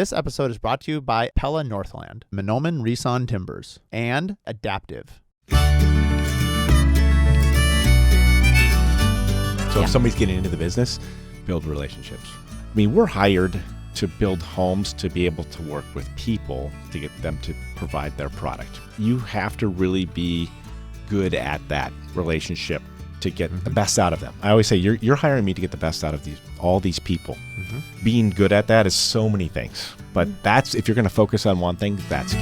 This episode is brought to you by Pella Northland, Mahnomen Reson Timbers, and Adaptive. So if somebody's getting into the business, build relationships. I mean, we're hired to build homes to be able to work with people to get them to provide their product. You have to really be good at that relationship to get the best out of them. I always say you're hiring me to get the best out of all these people. Being good at that is so many things, but that's, if you're going to focus on one thing, that's key.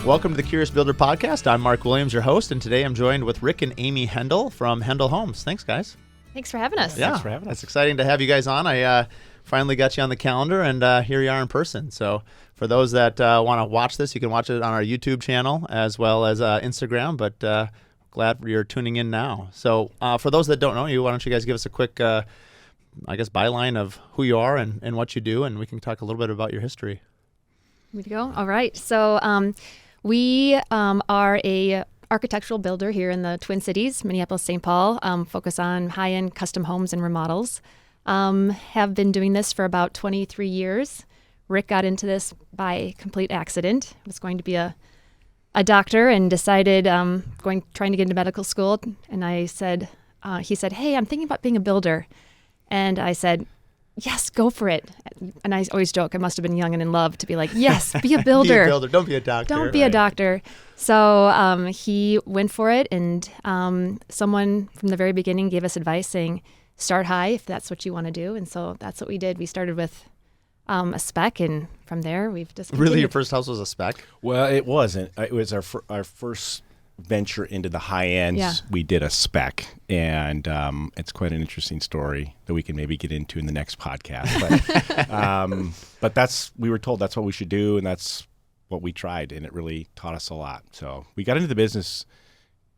Welcome to the Curious Builder Podcast. I'm Mark Williams, your host, and today I'm joined with Rick and Amy Hendel from Hendel Homes. Thanks, guys. Thanks for having us. Yeah, Thanks for having us. It's exciting to have you guys on. I finally got you on the calendar, and here you are in person. So for those that want to watch this, you can watch it on our YouTube channel as well as Instagram, but glad you're tuning in now. So for those that don't know you, why don't you guys give us a quick, byline of who you are and what you do, and we can talk a little bit about your history. Me to go? All right. So we are a architectural builder here in the Twin Cities, Minneapolis, St. Paul, focus on high-end custom homes and remodels. Have been doing this for about 23 years. Rick got into this by complete accident. Was going to be a doctor and decided trying to get into medical school. And I said, he said, "Hey, I'm thinking about being a builder." And I said, "Yes, go for it." And I always joke, I must have been young and in love to be like, yes, be a builder. Be a builder. Don't be a doctor. Don't be a doctor. So he went for it, and someone from the very beginning gave us advice saying, start high if that's what you want to do. And so that's what we did. We started with a spec, and from there we've just continued. Really, your first house was a spec? Well, it wasn't. It was our first venture into the high end. Yeah. We did a spec, and it's quite an interesting story that we can maybe get into in the next podcast. But we were told that's what we should do, and that's what we tried, and it really taught us a lot. So we got into the business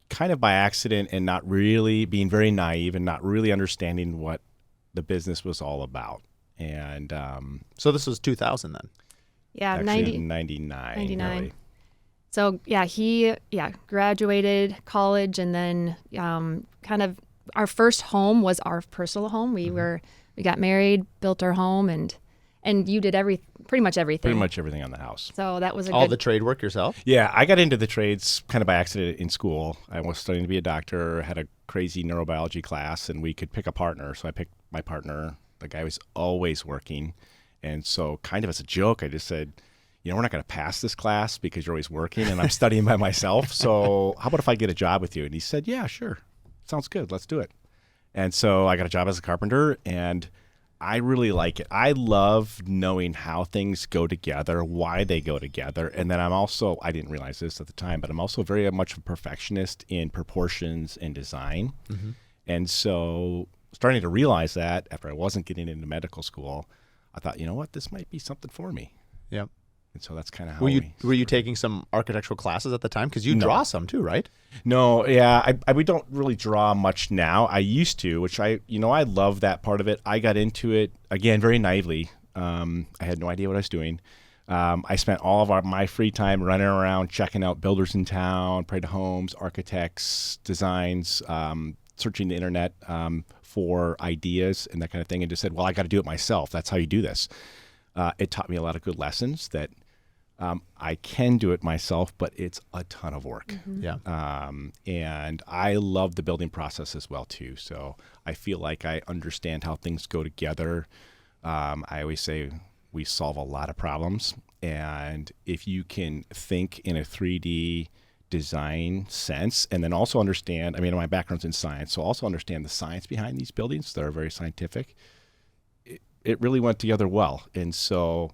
kind of by accident and not really being very naive and not really understanding what the business was all about. And so this was 2000 then? Yeah, actually 99. 99. Really. So he graduated college, and then kind of our first home was our personal home. We got married, built our home, and you did pretty much everything. Pretty much everything on the house. So that was all the trade work yourself? Yeah, I got into the trades kind of by accident in school. I was studying to be a doctor, had a crazy neurobiology class, and we could pick a partner. So I picked my partner. The guy was always working. And so kind of as a joke, I just said, we're not going to pass this class because you're always working and I'm studying by myself. So how about if I get a job with you? And he said, yeah, sure. Sounds good. Let's do it. And so I got a job as a carpenter, and I really like it. I love knowing how things go together, why they go together. And then I didn't realize this at the time, but I'm also very much a perfectionist in proportions and design. And so starting to realize that after I wasn't getting into medical school, I thought, you know what, this might be something for me. Yep. And so that's kind of how Were you taking some architectural classes at the time? Because you draw some too, right? No, yeah. We don't really draw much now. I used to, which I love that part of it. I got into it, again, very naively. I had no idea what I was doing. I spent all of my free time running around, checking out builders in town, private homes, architects, designs, searching the internet for ideas and that kind of thing, and just said, well, I got to do it myself. That's how you do this. It taught me a lot of good lessons that I can do it myself, but it's a ton of work. Yeah. And I love the building process as well, too. So I feel like I understand how things go together. I always say we solve a lot of problems. And if you can think in a 3D design sense, and then also understand, my background's in science, so also understand the science behind these buildings that are very scientific, it really went together well. And so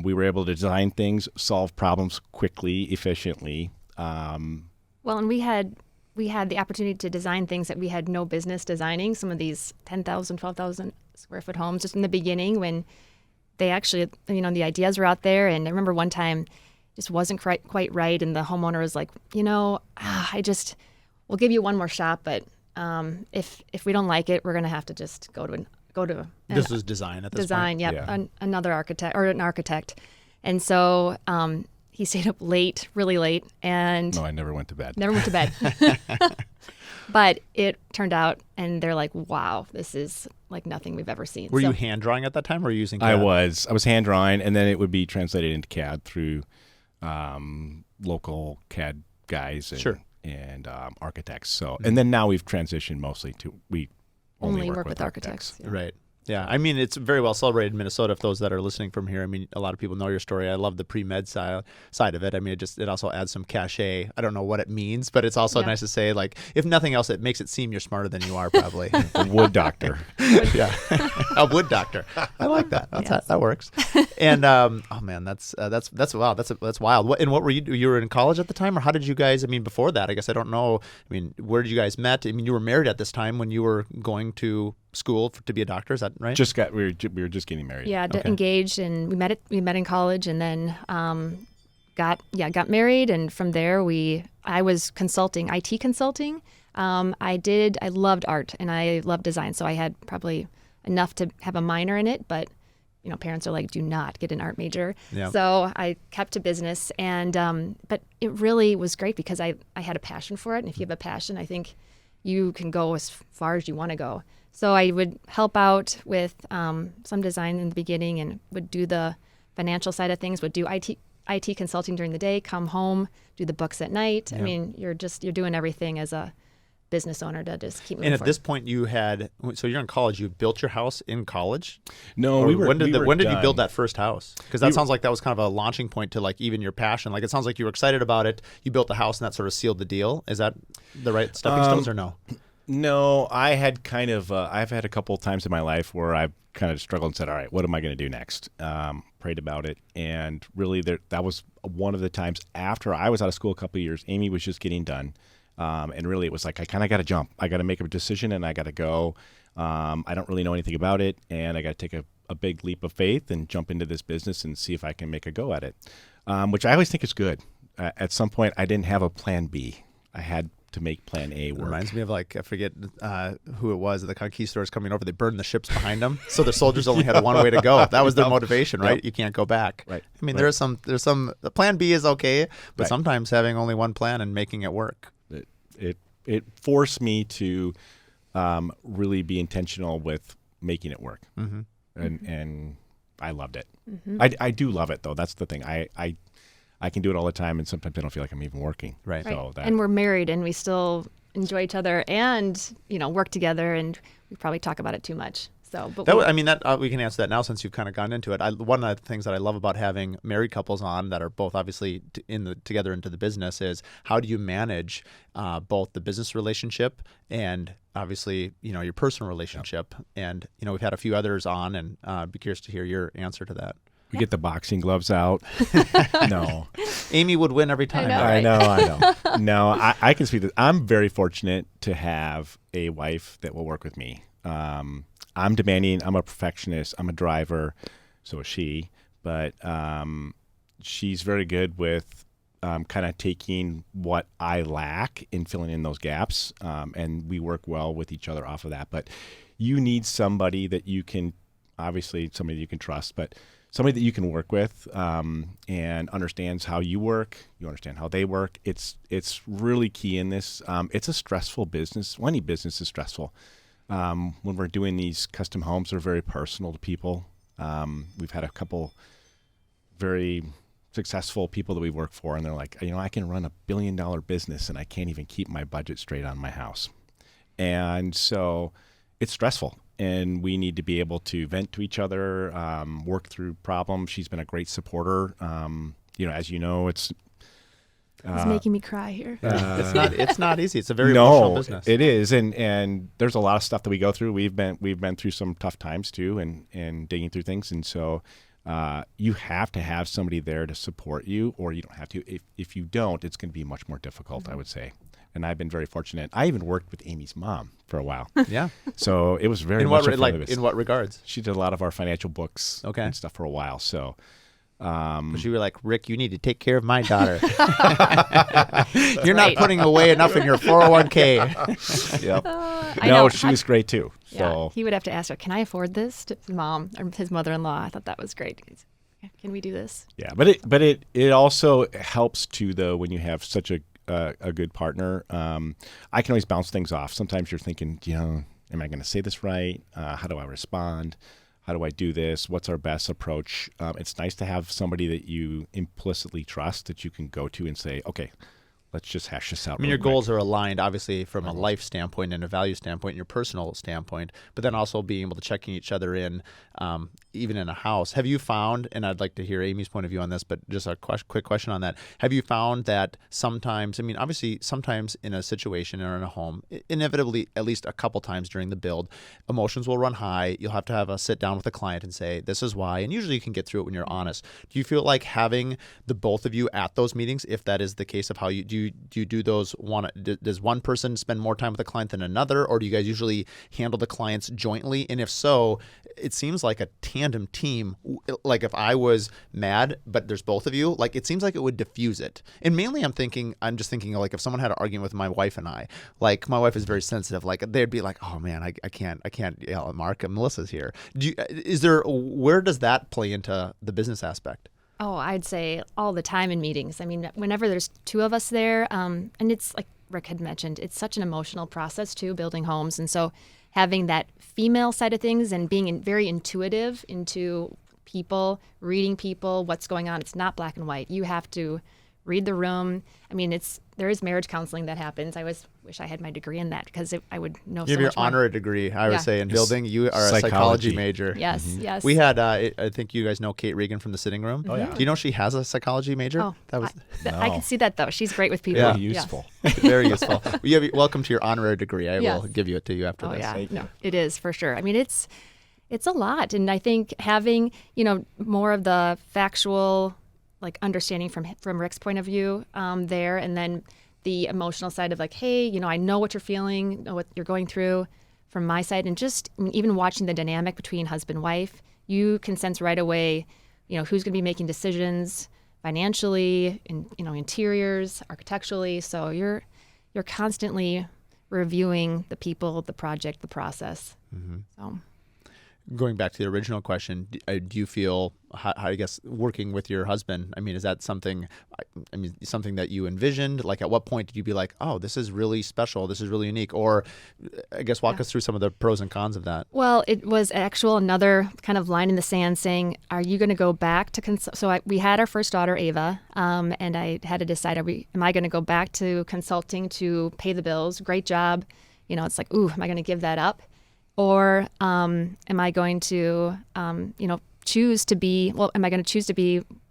we were able to design things, solve problems quickly, efficiently. And we had the opportunity to design things that we had no business designing, some of these 10,000, 12,000 square foot homes just in the beginning when they actually, the ideas were out there. And I remember one time just wasn't quite right, and the homeowner was like, we'll give you one more shot, but if we don't like it, we're going to have to just go to this was design at this point? Yep, yeah. Another architect or an architect. And so he stayed up late, really late. And no, I never went to bed. Never went to bed. But it turned out, and they're like, wow, this is like nothing we've ever seen. Were you hand drawing at that time, or were you using CAD? I was hand drawing, and then it would be translated into CAD through local CAD guys and architects. So, and then now we've transitioned mostly to we only work with architects. Yeah. Right. Yeah, I mean, it's very well celebrated in Minnesota. If those that are listening from here, I mean, a lot of people know your story. I love the pre-med side of it. I mean, it also adds some cachet. I don't know what it means, but it's also nice to say, like, if nothing else, it makes it seem you're smarter than you are, probably. A wood doctor. Yeah, a wood doctor. I like that. That works. And oh man, that's wow. That's wild. What were you? You were in college at the time, or how did you guys? I mean, before that, I guess I don't know. I mean, where did you guys met? I mean, you were married at this time when you were going to school to be a doctor. Is that right? We were just getting married. Yeah, engaged, and we met in college, and then got married, and from there I was consulting, IT consulting. I loved art and I loved design, so I had probably enough to have a minor in it, but parents are like, do not get an art major. Yeah. So I kept to business, and but it really was great because I had a passion for it, and if you have a passion, I think you can go as far as you want to go. So I would help out with some design in the beginning, and would do the financial side of things, would do IT consulting during the day, come home, do the books at night. Yeah. I mean, you're doing everything as a business owner to just keep moving And at forward. this point so you're in college, you built your house in college? No, when did you build that first house? Because that sounds like that was kind of a launching point to like even your passion. Like it sounds like you were excited about it. You built the house and that sort of sealed the deal. Is that the right stepping stones or no? No, I had kind of, I've had a couple of times in my life where I've kind of struggled and said, all right, what am I going to do next? Prayed about it. And really that was one of the times after I was out of school a couple of years. Amy was just getting done. And really it was like, I kind of got to jump. I got to make a decision and I got to go. I don't really know anything about it. And I got to take a big leap of faith and jump into this business and see if I can make a go at it, which I always think is good. At some point, I didn't have a plan B. I had to make plan A work. Reminds me of I forget who it was, the conquistadors coming over, they burned the ships behind them. So the soldiers only had one way to go. That was their motivation, right? Yep. You can't go back. Right. I mean, there's some, the plan B is okay, but sometimes having only one plan and making it work. It forced me to really be intentional with making it work. Mm-hmm. And I loved it. Mm-hmm. I do love it though. That's the thing. I can do it all the time, and sometimes I don't feel like I'm even working. Right. So and we're married, and we still enjoy each other, and work together, and we probably talk about it too much. So, but we can answer that now since you've kind of gone into it. One of the things that I love about having married couples on that are both obviously together into the business is how do you manage both the business relationship and obviously your personal relationship. Yep. And we've had a few others on, and I'd be curious to hear your answer to that. We get the boxing gloves out. No. Amy would win every time. I know. No, I can speak to this. I'm very fortunate to have a wife that will work with me. I'm demanding. I'm a perfectionist. I'm a driver. So is she. But she's very good with kind of taking what I lack and filling in those gaps. And we work well with each other off of that. But you need somebody that you can, obviously somebody you can trust, but somebody that you can work with and understands how you work. You understand how they work. It's really key in this. It's a stressful business. Well, any business is stressful. When we're doing these custom homes, they're very personal to people. We've had a couple very successful people that we work for, and they're like, I can run $1 billion business and I can't even keep my budget straight on my house. And so it's stressful. And we need to be able to vent to each other, work through problems. She's been a great supporter. As you know, it's making me cry here. It's not easy. It's a very emotional business. It is, and there's a lot of stuff that we go through. We've been through some tough times too, and digging through things. And so you have to have somebody there to support you, or you don't have to. If you don't, it's going to be much more difficult, I would say. And I've been very fortunate. I even worked with Amy's mom for a while. Yeah. So it was very in much in what regards? She did a lot of our financial books and stuff for a while. So but you were like, Rick, you need to take care of my daughter. You're not putting away enough in your 401k. Yep. She was great too. Yeah, so he would have to ask her, can I afford this? To his mom or his mother-in-law. I thought that was great. Can we do this? Yeah, but it also helps too, though, when you have such a a good partner. I can always bounce things off. Sometimes you're thinking, am I going to say this right? How do I respond? How do I do this? What's our best approach? It's nice to have somebody that you implicitly trust that you can go to and say, okay, let's just hash this out. I mean, your goals are aligned, obviously, from a life standpoint and a value standpoint and your personal standpoint, but then also being able to check each other in, even in a house. Have you found, and I'd like to hear Amy's point of view on this, but just a quick question on that. Have you found that sometimes, I mean, obviously, sometimes in a situation or in a home, inevitably, at least a couple times during the build, emotions will run high. You'll have to have a sit down with a client and say, this is why, and usually you can get through it when you're honest. Do you feel like having the both of you at those meetings, if that is the case of how you do those does one person spend more time with a client than another, or do you guys usually handle the clients jointly? And if so, it seems like a tandem team. Like if I was mad, but there's both of you, like it seems like it would diffuse it. And mainly I'm just thinking like if someone had an argument with my wife and I, like my wife is very sensitive, like they'd be like, oh man, I can't yell at Mark and Melissa's here. Where does that play into the business aspect? Oh, I'd say all the time in meetings. I mean, whenever there's two of us there, and it's like Rick had mentioned, it's such an emotional process too, building homes. And so having that female side of things and being very intuitive into people, reading people, what's going on. It's not black and white. You have to read the room. I mean, there is marriage counseling that happens. I wish I had my degree in that because I would know so much more. You have your honorary degree, I would say, in building. You are a psychology major. Yes, yes. We had, I think you guys know Kate Regan from the Sitting Room. Oh, yeah. Do you know she has a psychology major? Oh, no. I can see that, though. She's great with people. Yeah. Very useful. Very useful. Welcome to your honorary degree. I will give it to you after this. Yeah. No, it is for sure. I mean, it's a lot. And I think having, more of the factual like understanding from Rick's point of view there, and then the emotional side of like, hey, I know what you're feeling, know what you're going through from my side, and just even watching the dynamic between husband and wife, you can sense right away, who's going to be making decisions financially, interiors, architecturally. So you're constantly reviewing the people, the project, the process. Mm-hmm. So. Going back to the original question, do you feel, I guess, working with your husband, I mean, is that something that you envisioned? Like, at what point did you be like, oh, this is really special, this is really unique? Or, I guess, walk us through some of the pros and cons of that. Well, it was another kind of line in the sand saying, are you going to go back to So we had our first daughter, Ava, and I had to decide, am I going to go back to consulting to pay the bills? Great job. It's like, ooh, am I going to give that up? Or am I going to, choose to be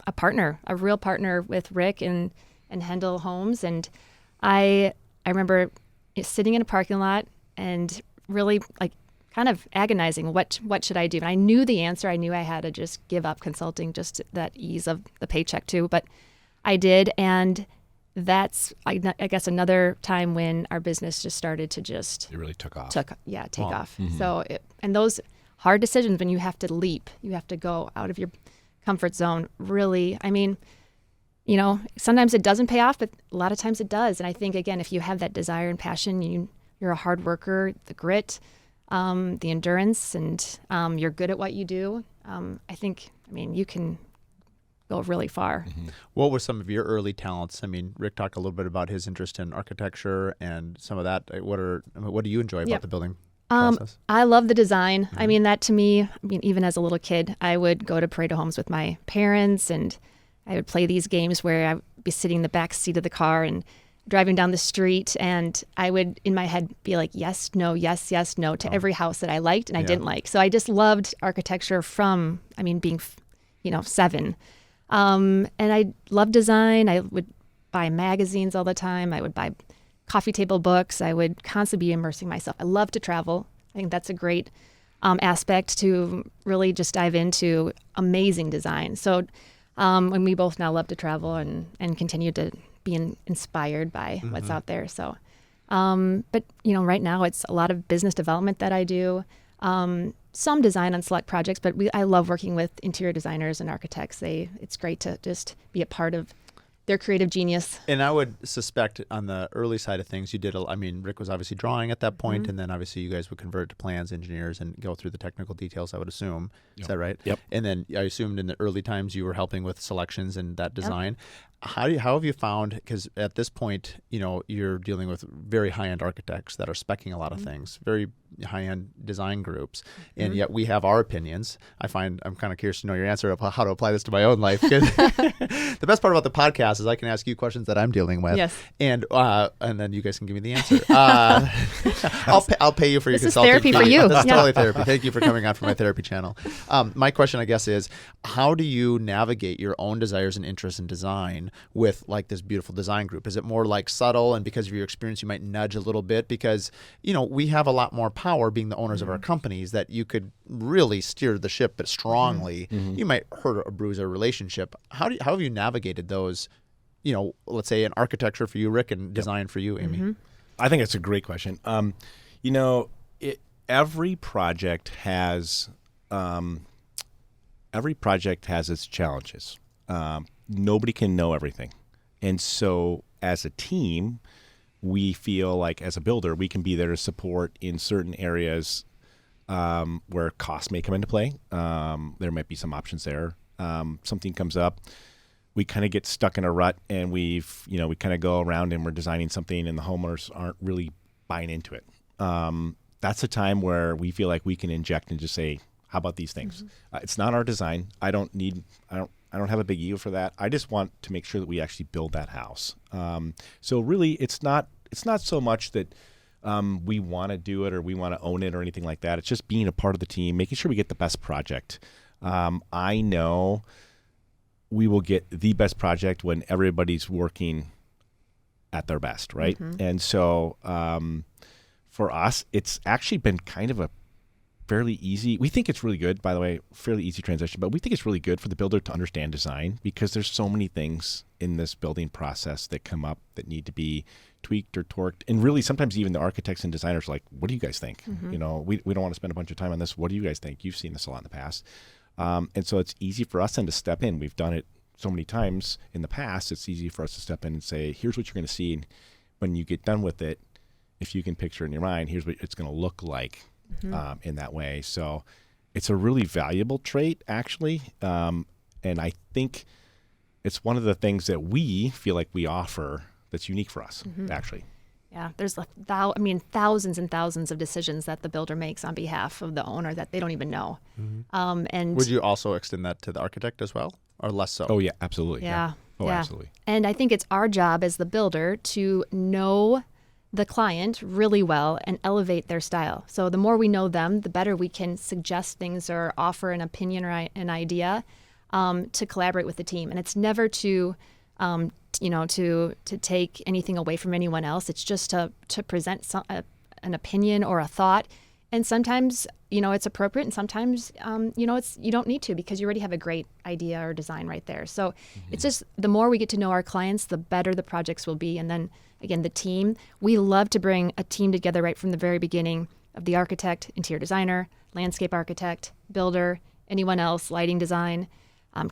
a partner, a real partner with Rick and Hendel Homes? And I remember sitting in a parking lot and really like kind of agonizing, what should I do? And I knew the answer. I knew I had to just give up consulting, just that ease of the paycheck too. But I did, and that's, I guess, another time when our business just started to it really took off. Take off. Mm-hmm. So, and those hard decisions when you have to leap, you have to go out of your comfort zone. Really, I mean, sometimes it doesn't pay off, but a lot of times it does. And I think, again, if you have that desire and passion, you're a hard worker, the grit, the endurance, and you're good at what you do. You can go really far. Mm-hmm. What were some of your early talents? I mean, Rick talked a little bit about his interest in architecture and some of that. What do you enjoy about the building process? I love the design. Mm-hmm. I mean, that to me, even as a little kid, I would go to Pareto Homes with my parents, and I would play these games where I would be sitting in the back seat of the car and driving down the street, and I would, in my head, be like, yes, no, yes, yes, no, to every house that I liked and I didn't like. So I just loved architecture from, being, 7. And I love design. I would buy magazines all the time. I would buy coffee table books. I would constantly be immersing myself. I love to travel. I think that's a great aspect to really just dive into amazing design. So when we both now love to travel and continue to be inspired by what's out there. So, but right now it's a lot of business development that I do. Some design on select projects, but I love working with interior designers and architects. It's great to just be a part of their creative genius. And I would suspect on the early side of things, you did, Rick was obviously drawing at that point, and then obviously you guys would convert to plans, engineers, and go through the technical details, I would assume. Is that right? Yep. And then I assumed in the early times you were helping with selections and that design. how have you found, because at this point, you're dealing with very high-end architects that are speccing a lot of things, very high-end design groups, and yet we have our opinions. I'm kind of curious to know your answer of how to apply this to my own life. The best part about the podcast is I can ask you questions that I'm dealing with, Yes. and then you guys can give me the answer. I'll pay you for your This is consulting therapy fee. for you. This is Yeah. totally therapy. Thank you for coming on for my therapy channel. My question, I guess, is how do you navigate your own desires and interests in design with like this beautiful design group? Is it more like subtle, and because of your experience, you might nudge a little bit because, we have a lot more power being the owners of our companies that you could really steer the ship, but strongly. You might hurt or bruise a relationship. How have you navigated those, let's say in architecture for you, Rick, and design for you, Amy? I think it's a great question. Every project has its challenges. Nobody can know everything. And so as a team, we feel like as a builder, we can be there to support in certain areas where costs may come into play. There might be some options there. Something comes up, we kind of get stuck in a rut, and we kind of go around and we're designing something and the homeowners aren't really buying into it. That's a time where we feel like we can inject and just say, how about these things? It's not our design. I don't have a big ego for that. I just want to make sure that we actually build that house. So really, it's not so much that we want to do it or we want to own it or anything like that. It's just being a part of the team, making sure we get the best project. I know we will get the best project when everybody's working at their best, right? And so for us, it's actually been kind of a fairly easy. We think it's really good, by the way, fairly easy transition, but we think it's really good for the builder to understand design because there's so many things in this building process that come up that need to be tweaked or torqued. And really, sometimes even the architects and designers are like, what do you guys think? We don't want to spend a bunch of time on this. What do you guys think? You've seen this a lot in the past. And so it's easy for us then to step in. We've done it so many times in the past. It's easy for us to step in and say, here's what you're going to see. And when you get done with it, if you can picture in your mind, here's what it's going to look like in that way. So it's a really valuable trait, actually. And I think it's one of the things that we feel like we offer that's unique for us, actually. Yeah, there's thousands and thousands of decisions that the builder makes on behalf of the owner that they don't even know. And would you also extend that to the architect as well, or less so? Oh, yeah, absolutely. Yeah. Oh, absolutely. And I think it's our job as the builder to know the client really well and elevate their style. So the more we know them, the better we can suggest things or offer an opinion or an idea to collaborate with the team. And it's never to take anything away from anyone else. It's just to present an opinion or a thought. And sometimes, it's appropriate, and sometimes, you don't need to because you already have a great idea or design right there. So it's just the more we get to know our clients, the better the projects will be. And then again, the team, we love to bring a team together right from the very beginning of the architect, interior designer, landscape architect, builder, anyone else, lighting design,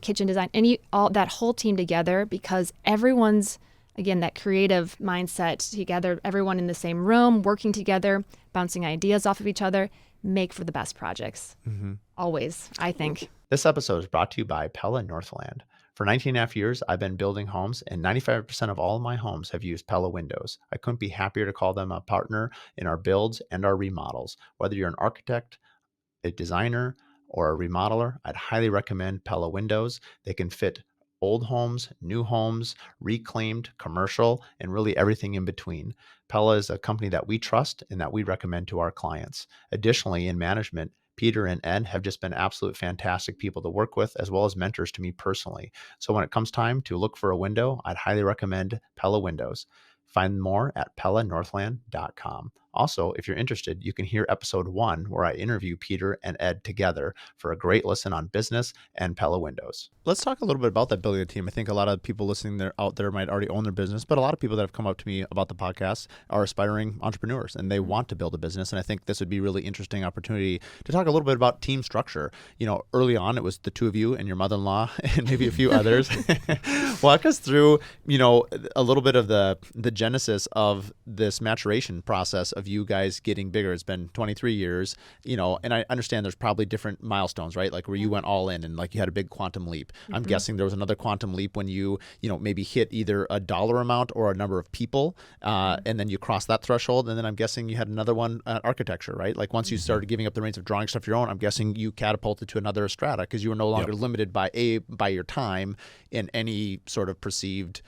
kitchen design, that whole team together, because everyone's, again, that creative mindset together, everyone in the same room, working together, bouncing ideas off of each other, make for the best projects. Always, I think. This episode is brought to you by Pella Northland. For 19.5 years, I've been building homes, and 95% of all of my homes have used Pella windows. I couldn't be happier to call them a partner in our builds and our remodels. Whether you're an architect, a designer, or a remodeler, I'd highly recommend Pella windows. They can fit old homes, new homes, reclaimed, commercial, and really everything in between. Pella is a company that we trust and that we recommend to our clients. Additionally, in management, Peter and Ed have just been absolute fantastic people to work with, as well as mentors to me personally. So when it comes time to look for a window, I'd highly recommend Pella Windows. Find more at PellaNorthland.com. Also, if you're interested, you can hear episode 1 where I interview Peter and Ed together for a great listen on business and Pella Windows. Let's talk a little bit about that building a team. I think a lot of people listening out there might already own their business, but a lot of people that have come up to me about the podcast are aspiring entrepreneurs and they want to build a business. And I think this would be a really interesting opportunity to talk a little bit about team structure. Early on, it was the two of you and your mother-in-law and maybe a few others. Walk us through, a little bit of the genesis of this maturation process of you guys getting bigger. It's been 23 years, and I understand there's probably different milestones, right? Like where you went all in and like you had a big quantum leap. I'm guessing there was another quantum leap when you maybe hit either a dollar amount or a number of people, and then you crossed that threshold. And then I'm guessing you had another one, architecture, right? Like once you started giving up the reins of drawing stuff your own, I'm guessing you catapulted to another strata because you were no longer limited by your time in any sort of perceived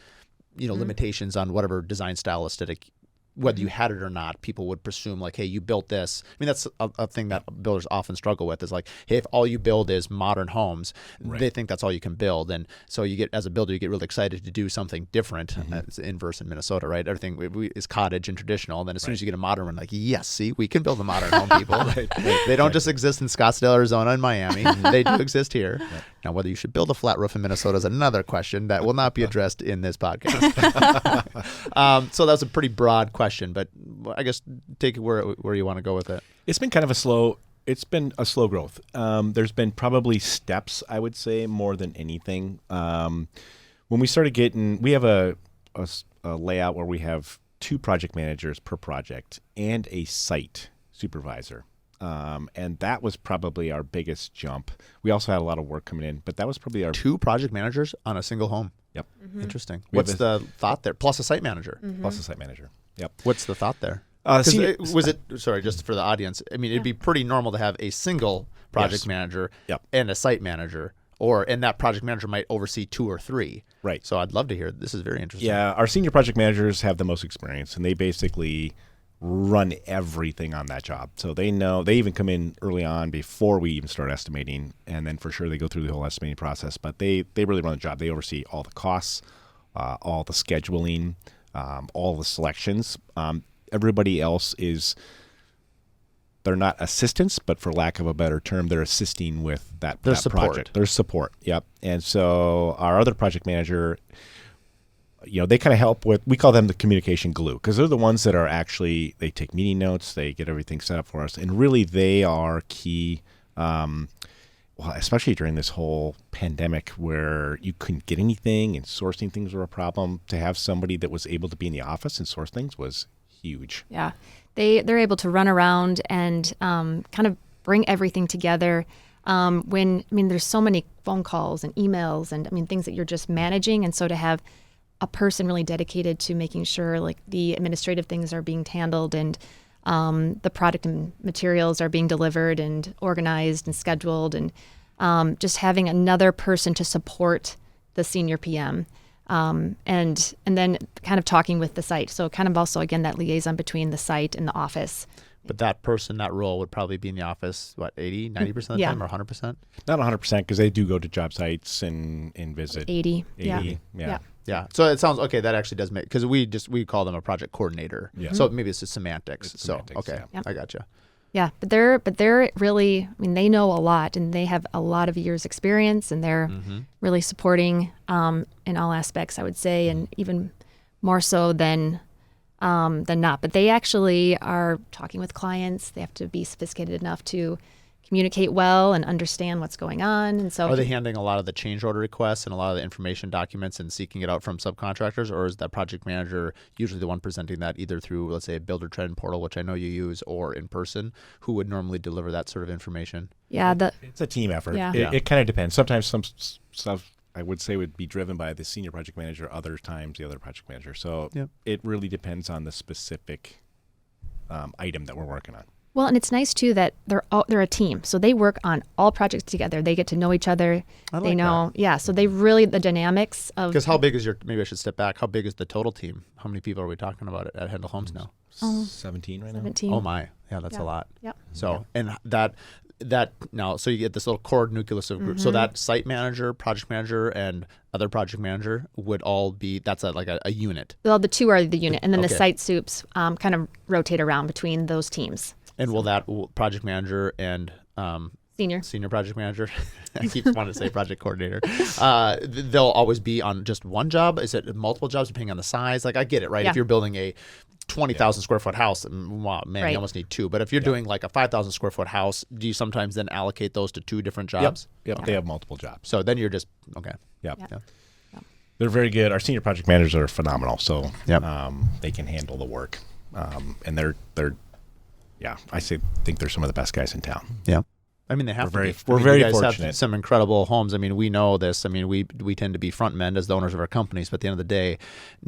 limitations on whatever design style, aesthetic, whether you had it or not. People would presume like, hey, you built this. I mean, that's a thing that builders often struggle with, is like, hey, if all you build is modern homes, they think that's all you can build. And so as a builder, you get really excited to do something different. It's the inverse in Minnesota, right? Everything is cottage and traditional. And then as soon as you get a modern one, like, yes, see, we can build a modern home, people. They don't just exist in Scottsdale, Arizona, and Miami. They do exist here. Now, whether you should build a flat roof in Minnesota is another question that will not be addressed in this podcast. So that's a pretty broad question, but I guess take it where you want to go with it. It's been kind of a slow growth. There's been probably steps, I would say, more than anything. When we started we have a layout where we have 2 project managers per project and a site supervisor. And that was probably our biggest jump. We also had a lot of work coming in, but that was probably our 2 project managers on a single home. Yep. Interesting. What's the thought there? Plus a site manager. Plus a site manager. Yep. What's the thought there? Sorry, just for the audience, I mean, it'd be pretty normal to have a single project manager and a site manager, and that project manager might oversee 2 or 3. Right. So I'd love to hear. This is very interesting. Yeah, our senior project managers have the most experience, and they basically run everything on that job. So they even come in early on before we even start estimating, and then for sure they go through the whole estimating process, but they really run the job. They oversee all the costs, all the scheduling, all the selections. Everybody else they're not assistants, but for lack of a better term, they're assisting with that project. There's support. Yep. And so our other project manager, they kind of help with, we call them the communication glue, because they're the ones that are actually, they take meeting notes, they get everything set up for us. And really they are key, especially during this whole pandemic where you couldn't get anything and sourcing things were a problem. To have somebody that was able to be in the office and source things was huge. Yeah. They're able to run around and kind of bring everything together. There's so many phone calls and emails and things that you're just managing. And so to have a person really dedicated to making sure like the administrative things are being handled and the product and materials are being delivered and organized and scheduled, and just having another person to support the senior PM. And then kind of talking with the site. So kind of also, again, that liaison between the site and the office. But that role would probably be in the office, 80, 90% of the time, or 100%? Not 100%, because they do go to job sites and visit. 80. Yeah. So it sounds, okay, that actually does make, because we call them a project coordinator. Yeah. So maybe it's just semantics. Okay, yeah. I gotcha. Yeah, but they're really, they know a lot, and they have a lot of years experience, and they're really supporting in all aspects, I would say, and even more so than not. But they actually are talking with clients. They have to be sophisticated enough to communicate well and understand what's going on. And so, are they handling a lot of the change order requests and a lot of the information documents and seeking it out from subcontractors, or is that project manager usually the one presenting that either through, let's say, a builder trend portal, which I know you use, or in person? Who would normally deliver that sort of information? Yeah, it's a team effort. Yeah. It kind of depends. Sometimes some stuff I would say would be driven by the senior project manager, other times the other project manager. So it really depends on the specific item that we're working on. Well, and it's nice too that they're a team, so they work on all projects together. They get to know each other. They know, so they really, the dynamics of. Because how big is maybe I should step back. How big is the total team? How many people are we talking about at Hendel Homes now? 17 right now. 17. Oh my, that's a lot. Yep. So and that now, so you get this little core nucleus of group. So that site manager, project manager, and other project manager would all be, that's like a unit. Well, the 2 are the unit, and then the site soups kind of rotate around between those teams. And will that project manager and senior project manager, I keep wanting to say project coordinator, they'll always be on just one job? Is it multiple jobs depending on the size? Like, I get it, right? If you're building a 20,000 square foot house, wow, man, you almost need 2. But if you're doing like a 5,000 square foot house, do you sometimes then allocate those to 2 different jobs? Yep. They have multiple jobs. So then you're just, okay. Yep. They're very good. Our senior project managers are phenomenal, so they can handle the work. And I think they're some of the best guys in town. Yeah. I mean, they have We're to very- be. we're I mean, very you guys fortunate. have some incredible homes. I mean, we know this. I mean, we tend to be front men as the owners of our companies, but at the end of the day,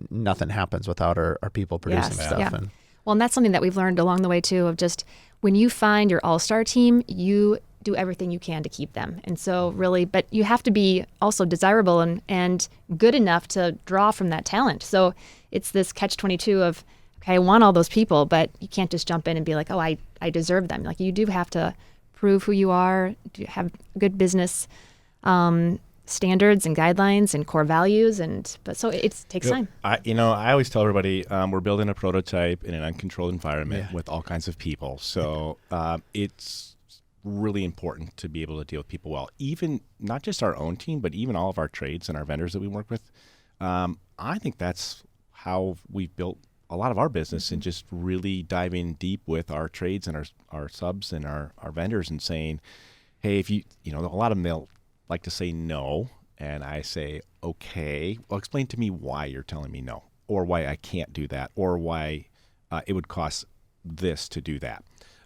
nothing happens without our people producing Yes, stuff. yeah. And Well, and that's something that we've learned along the way too, of just when you find your all-star team, you do everything you can to keep them. And so really, but you have to be also desirable and good enough to draw from that talent. So it's this catch-22 of, okay, I want all those people, but you can't just jump in and be like, oh, I deserve them. Like, you do have to prove who you are, have good business standards and guidelines and core values, but so it takes time. I always tell everybody we're building a prototype in an uncontrolled environment with all kinds of people. So it's really important to be able to deal with people well, even not just our own team, but even all of our trades and our vendors that we work with. I think that's how we've built a lot of our business, and just really diving deep with our trades and our subs and our vendors and saying, hey, if a lot of them, they'll like to say no. And I say, okay, well, explain to me why you're telling me no, or why I can't do that, or why it would cost this to do that.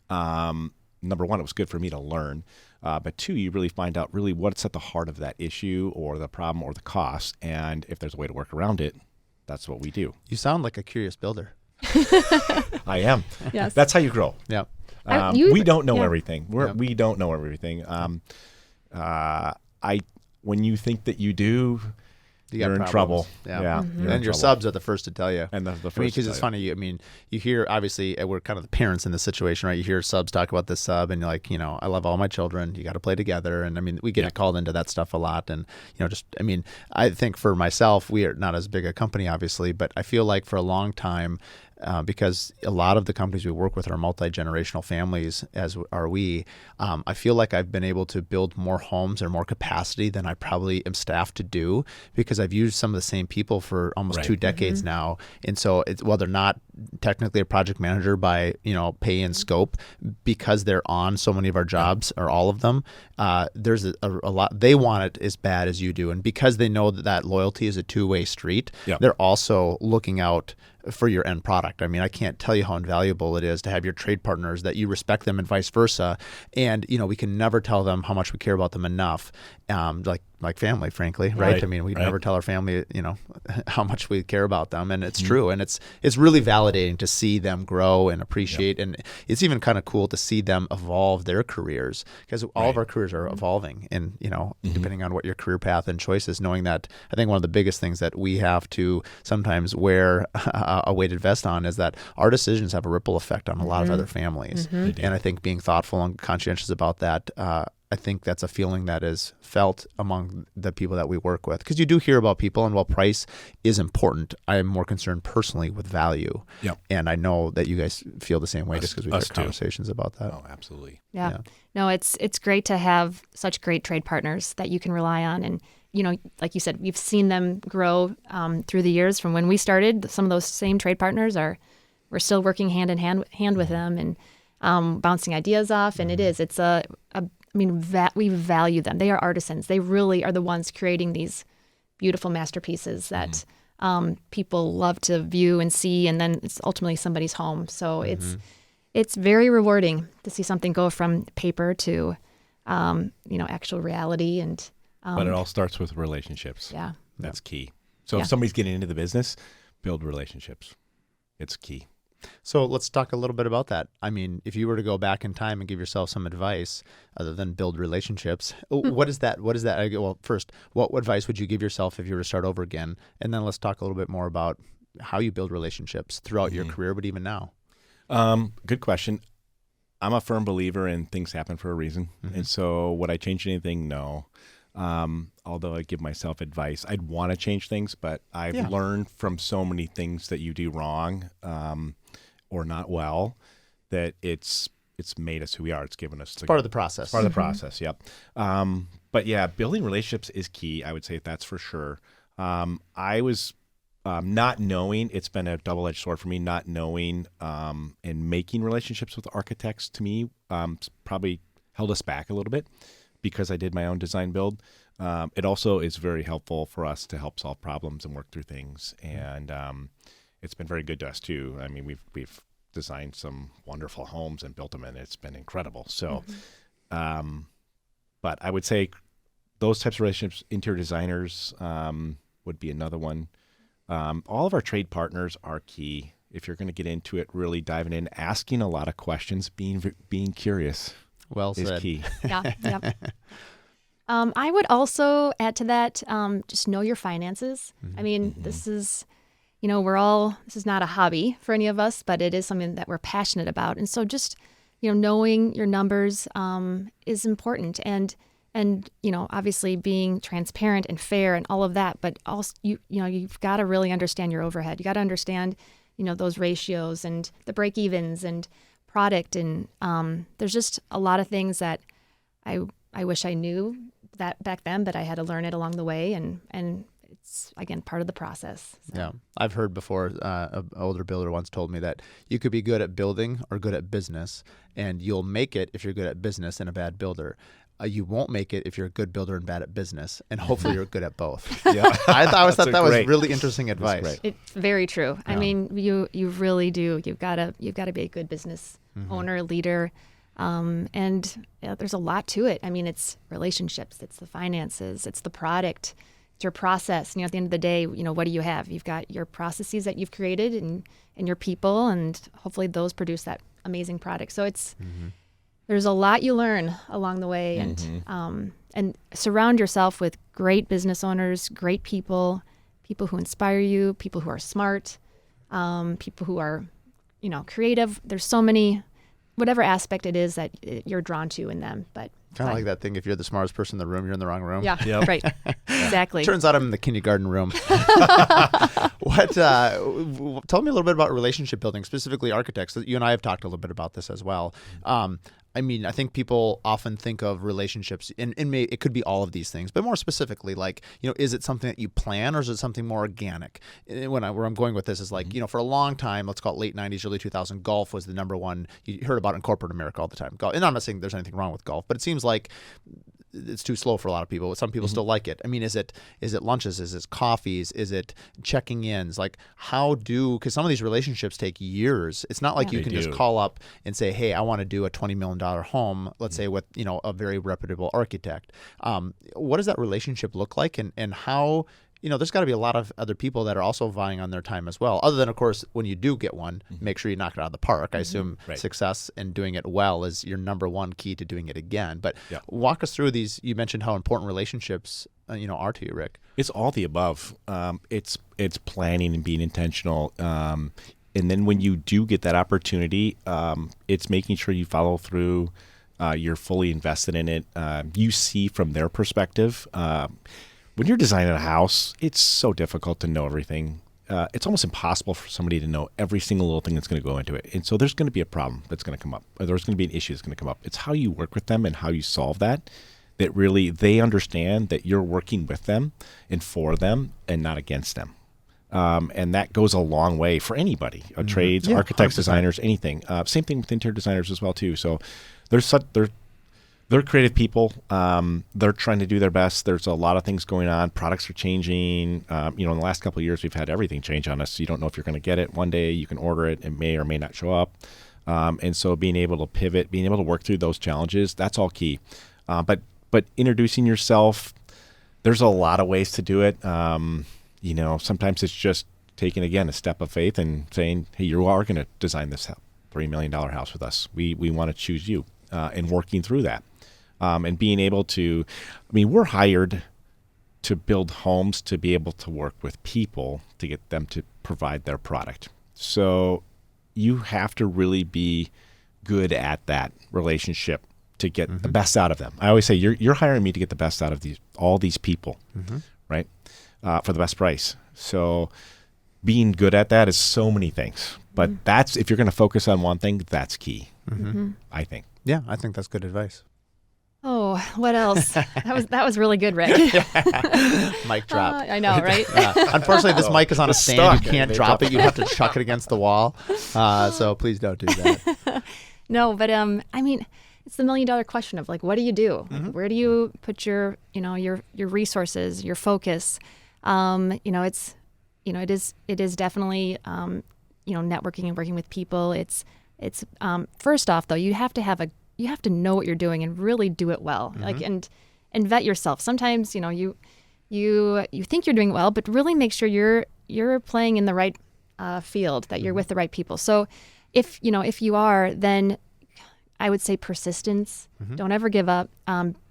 Number one, it was good for me to learn. But two, you really find out really what's at the heart of that issue or the problem or the cost. And if there's a way to work around it, that's what we do. you sound like a curious builder. I am. Yes. That's how you grow. Yeah. We don't know yeah. everything. Yeah. We don't know everything. When you think that you do, You got you're in problems. trouble. Yeah. You're And in your trouble. subs are the first to tell you. And the first because to it's tell funny. I mean, you hear, obviously, we're kind of the parents in this situation, right? You hear subs talk about this sub, and you're like, I love all my children. You got to play together. And I mean, we get called into that stuff a lot. And, I think for myself, we are not as big a company, obviously, but I feel like for a long time, because a lot of the companies we work with are multi-generational families, as are we. I feel like I've been able to build more homes or more capacity than I probably am staffed to do, because I've used some of the same people for almost 2 decades now. And so while they're not technically a project manager by pay and scope, because they're on so many of our jobs or all of them, there's a lot. They want it as bad as you do, and because they know that loyalty is a two-way street, they're also looking out for your end product. I mean, I can't tell you how invaluable it is to have your trade partners, that you respect them and vice versa. And, we can never tell them how much we care about them enough. Like family, frankly, right? I mean, we never tell our family, how much we care about them, and it's true. And it's really validating to see them grow and appreciate. And it's even kind of cool to see them evolve their careers, because all of our careers are evolving. And, depending on what your career path and choice is, knowing that, I think one of the biggest things that we have to sometimes wear a weighted vest on is that our decisions have a ripple effect on a lot of other families. And I think being thoughtful and conscientious about that, I think that's a feeling that is felt among the people that we work with, because you do hear about people, and while price is important, I am more concerned personally with value. And I know that you guys feel the same way, just because we've had conversations about that. Oh, absolutely. Yeah. No, it's great to have such great trade partners that you can rely on. And, like you said, we've seen them grow through the years from when we started. Some of those same trade partners we're still working hand in hand with them and bouncing ideas off. And we value them. They are artisans. They really are the ones creating these beautiful masterpieces that people love to view and see, and then it's ultimately somebody's home. So it's very rewarding to see something go from paper to actual reality. And but it all starts with relationships. Yeah, That's key. So if somebody's getting into the business, build relationships. It's key. So let's talk a little bit about that. I mean, if you were to go back in time and give yourself some advice other than build relationships, what is that? Well, first, what advice would you give yourself if you were to start over again? And then let's talk a little bit more about how you build relationships throughout your career, but even now. Good question. I'm a firm believer in things happen for a reason. And so would I change anything? No. Although I give myself advice, I'd want to change things, but I've learned from so many things that you do wrong, or not well, that it's made us who we are. It's given us Part of the process. Part of the process. Yep. But yeah, building relationships is key. I would say that's for sure. I was not knowing, it's been a double-edged sword for me, not knowing and making relationships with architects, to me, probably held us back a little bit, because I did my own design build. It also is very helpful for us to help solve problems and work through things. And it's been very good to us too. I mean, we've designed some wonderful homes and built them, and it's been incredible. So, but I would say those types of relationships, interior designers would be another one. All of our trade partners are key. If you're going to get into it, really diving in, asking a lot of questions, being curious Well is said. key. Yeah. I would also add to that, just know your finances. I mean, this is, this is not a hobby for any of us, but it is something that we're passionate about. And so just, knowing your numbers is important. And obviously being transparent and fair and all of that, but also, you've got to really understand your overhead. You got to understand, those ratios and the break evens and product. And there's just a lot of things that I wish I knew that back then, but I had to learn it along the way. And it's, again, part of the process. So. Yeah. I've heard before, an older builder once told me that you could be good at building or good at business, and you'll make it if you're good at business and a bad builder. You won't make it if you're a good builder and bad at business, and hopefully you're good at both. Yeah, I thought that was great. really interesting advice. Great. It's very true. Yeah. I mean, you really do. You've got to be a good business owner, leader. And there's a lot to it. I mean, it's relationships, it's the finances, it's the product, it's your process. At the end of the day, what do you have? You've got your processes that you've created and your people, and hopefully those produce that amazing product. So it's, there's a lot you learn along the way, and surround yourself with great business owners, great people who inspire you, people who are smart, people who are, creative. There's so many, whatever aspect it is that you're drawn to in them. But Kind of like that thing, if you're the smartest person in the room, you're in the wrong room. yeah, Yep. right, exactly. Turns out I'm in the kindergarten room. What? Tell me a little bit about relationship building, specifically architects. You and I have talked a little bit about this as well. I mean, I think people often think of relationships, and it could be all of these things, but more specifically, like, is it something that you plan, or is it something more organic? Where I'm going with this is like, for a long time, let's call it late 90s, early 2000s, golf was the number one. You heard about it in corporate America all the time. And I'm not saying there's anything wrong with golf, but it seems like it's too slow for a lot of people. Some people still like it. I mean, is it lunches? Is it coffees? Is it checking ins? Like, because some of these relationships take years. It's not like you can just call up and say, hey, I want to do a $20 million home, let's say with, a very reputable architect. What does that relationship look like, and how, there's got to be a lot of other people that are also vying on their time as well. Other than, of course, when you do get one, make sure you knock it out of the park. I assume success and doing it well is your number one key to doing it again. But walk us through these. You mentioned how important relationships, are to you, Rick. It's all the above. It's planning and being intentional. And then when you do get that opportunity, it's making sure you follow through. You're fully invested in it. You see from their perspective. When you're designing a house, it's so difficult to know everything. It's almost impossible for somebody to know every single little thing that's going to go into it. And so there's going to be a problem that's going to come up, or there's going to be an issue that's going to come up. It's how you work with them and how you solve that really they understand that you're working with them and for them and not against them. And that goes a long way for anybody, trades, architects, 100%. designers, anything. Same thing with interior designers as well, too. So they're creative people. They're trying to do their best. There's a lot of things going on. Products are changing. In the last couple of years, we've had everything change on us. You don't know if you're going to get it one day. You can order it. It may or may not show up. And so being able to pivot, being able to work through those challenges, that's all key. But introducing yourself, there's a lot of ways to do it. Sometimes it's just taking, again, a step of faith and saying, hey, you are going to design this $3 million house with us. We want to choose you, and working through that. And being able to, we're hired to build homes to be able to work with people to get them to provide their product. So you have to really be good at that relationship to get the best out of them. I always say you're hiring me to get the best out of all these people, right? For the best price. So being good at that is so many things. But if you're going to focus on one thing, that's key, I think. Yeah, I think that's good advice. Oh, what else? That was really good, Rick. Mic drop. I know, right? Unfortunately, this mic is on a It's stand. stuck. You can't drop it. You have to chuck it against the wall. So please don't do that. No, but it's the $1 million question of, like, what do you do? Like, where do you put your resources, your focus? It is definitely networking and working with people. It's first off though, you have to know what you're doing and really do it well. Like and vet yourself. Sometimes you think you're doing well, but really make sure you're playing in the right field, that you're with the right people. So if you are, then I would say persistence. Don't ever give up.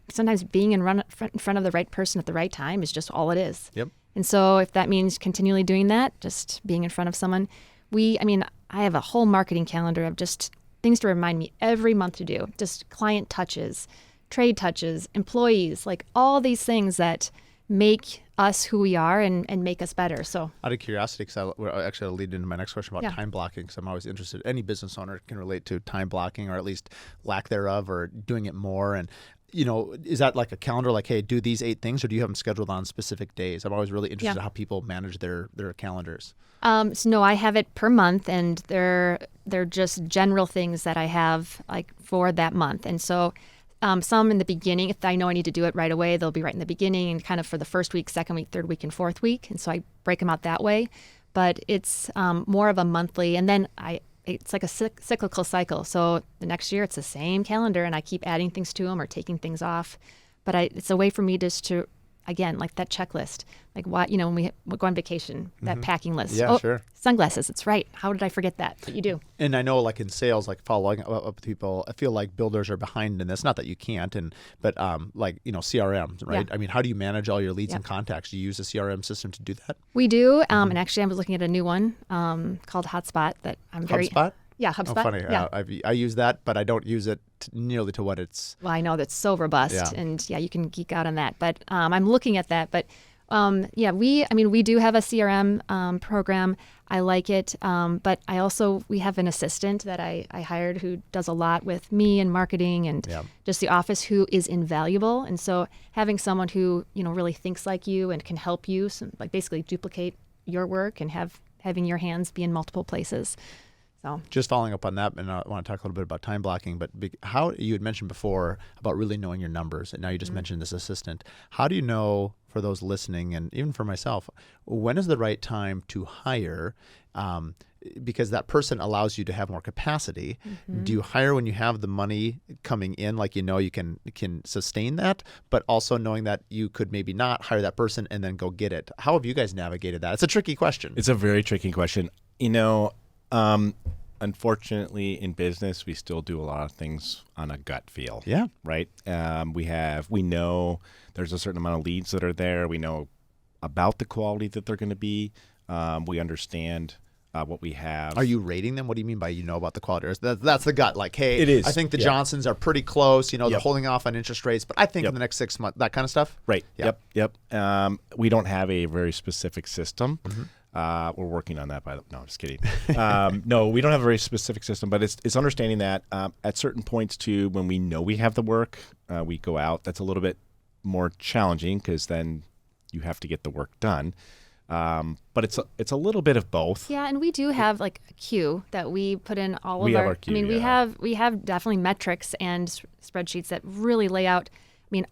Sometimes being in front of the right person at the right time is just all it is. Yep. And so if that means continually doing that, just being in front of someone, I have a whole marketing calendar of just things to remind me every month to do. Just client touches, trade touches, employees, like all these things that make us who we are and make us better. So out of curiosity, because I'll lead into my next question about time blocking, because I'm always interested. Any business owner can relate to time blocking, or at least lack thereof, or doing it more. And is that like a calendar, like, hey, do these 8 things, or do you have them scheduled on specific days? I'm always really interested in how people manage their calendars. So no, I have it per month, and they're just general things that I have like for that month. And so some in the beginning, if I know I need to do it right away, they'll be right in the beginning and kind of for the first week, second week, third week, and fourth week. And so I break them out that way. But it's more of a monthly, and then it's like a cyclical cycle. So the next year it's the same calendar, and I keep adding things to them or taking things off. But it's a way for me just to, again, like that checklist, like when we go on vacation, that packing list. Yeah, sure. Sunglasses. It's right. How did I forget that? But you do. And I know, like in sales, like following up with people, I feel like builders are behind in this. Not that you can't, but CRM, right? Yeah. I mean, how do you manage all your leads and contacts? Do you use a CRM system to do that? We do. And actually, I was looking at a new one called Hotspot that I'm very. HubSpot? Yeah, HubSpot. Oh, funny. Yeah. I use that, but I don't use it nearly to what it's. Well, I know that's so robust, and you can geek out on that. But I'm looking at that. But we do have a CRM program. I like it, but we have an assistant that I hired who does a lot with me and marketing and just the office, who is invaluable. And so having someone who really thinks like you and can help you, like basically duplicate your work and having your hands be in multiple places. So just following up on that, and I want to talk a little bit about time blocking, but how you had mentioned before about really knowing your numbers, and now you just mentioned this assistant. How do you know, for those listening, and even for myself, when is the right time to hire? Because that person allows you to have more capacity. Do you hire when you have the money coming in, like you can sustain that, but also knowing that you could maybe not hire that person and then go get it? How have you guys navigated that? It's a tricky question. It's a very tricky question. Unfortunately, in business, we still do a lot of things on a gut feel. Yeah. Right. We know there's a certain amount of leads that are there. We know about the quality that they're going to be. We understand what we have. Are you rating them? What do you mean by about the quality? That's the gut. Like, hey, it is. I think the Johnsons are pretty close. They're holding off on interest rates, but I think in the next 6 months, that kind of stuff. Right. Yep. We don't have a very specific system. We're working on that. No, I'm just kidding. No, we don't have a very specific system, but it's understanding that at certain points too, when we know we have the work, we go out. That's a little bit more challenging because then you have to get the work done. But it's a little bit of both. Yeah, and we do have like a queue that we put in all of our. Our queue, we have definitely metrics and spreadsheets that really lay out.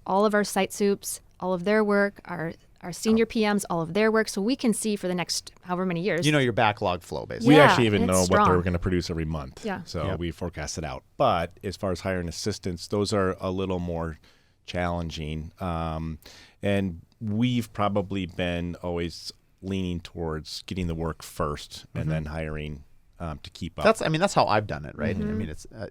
All of our site soups, all of their work, our senior PMs, all of their work, so we can see for the next however many years. Your backlog flow, basically. We actually even know what they're going to produce every month. Yeah. So we forecast it out. But as far as hiring assistants, those are a little more challenging. And we've probably been always leaning towards getting the work first and then hiring to keep up. That's how I've done it, right? It's I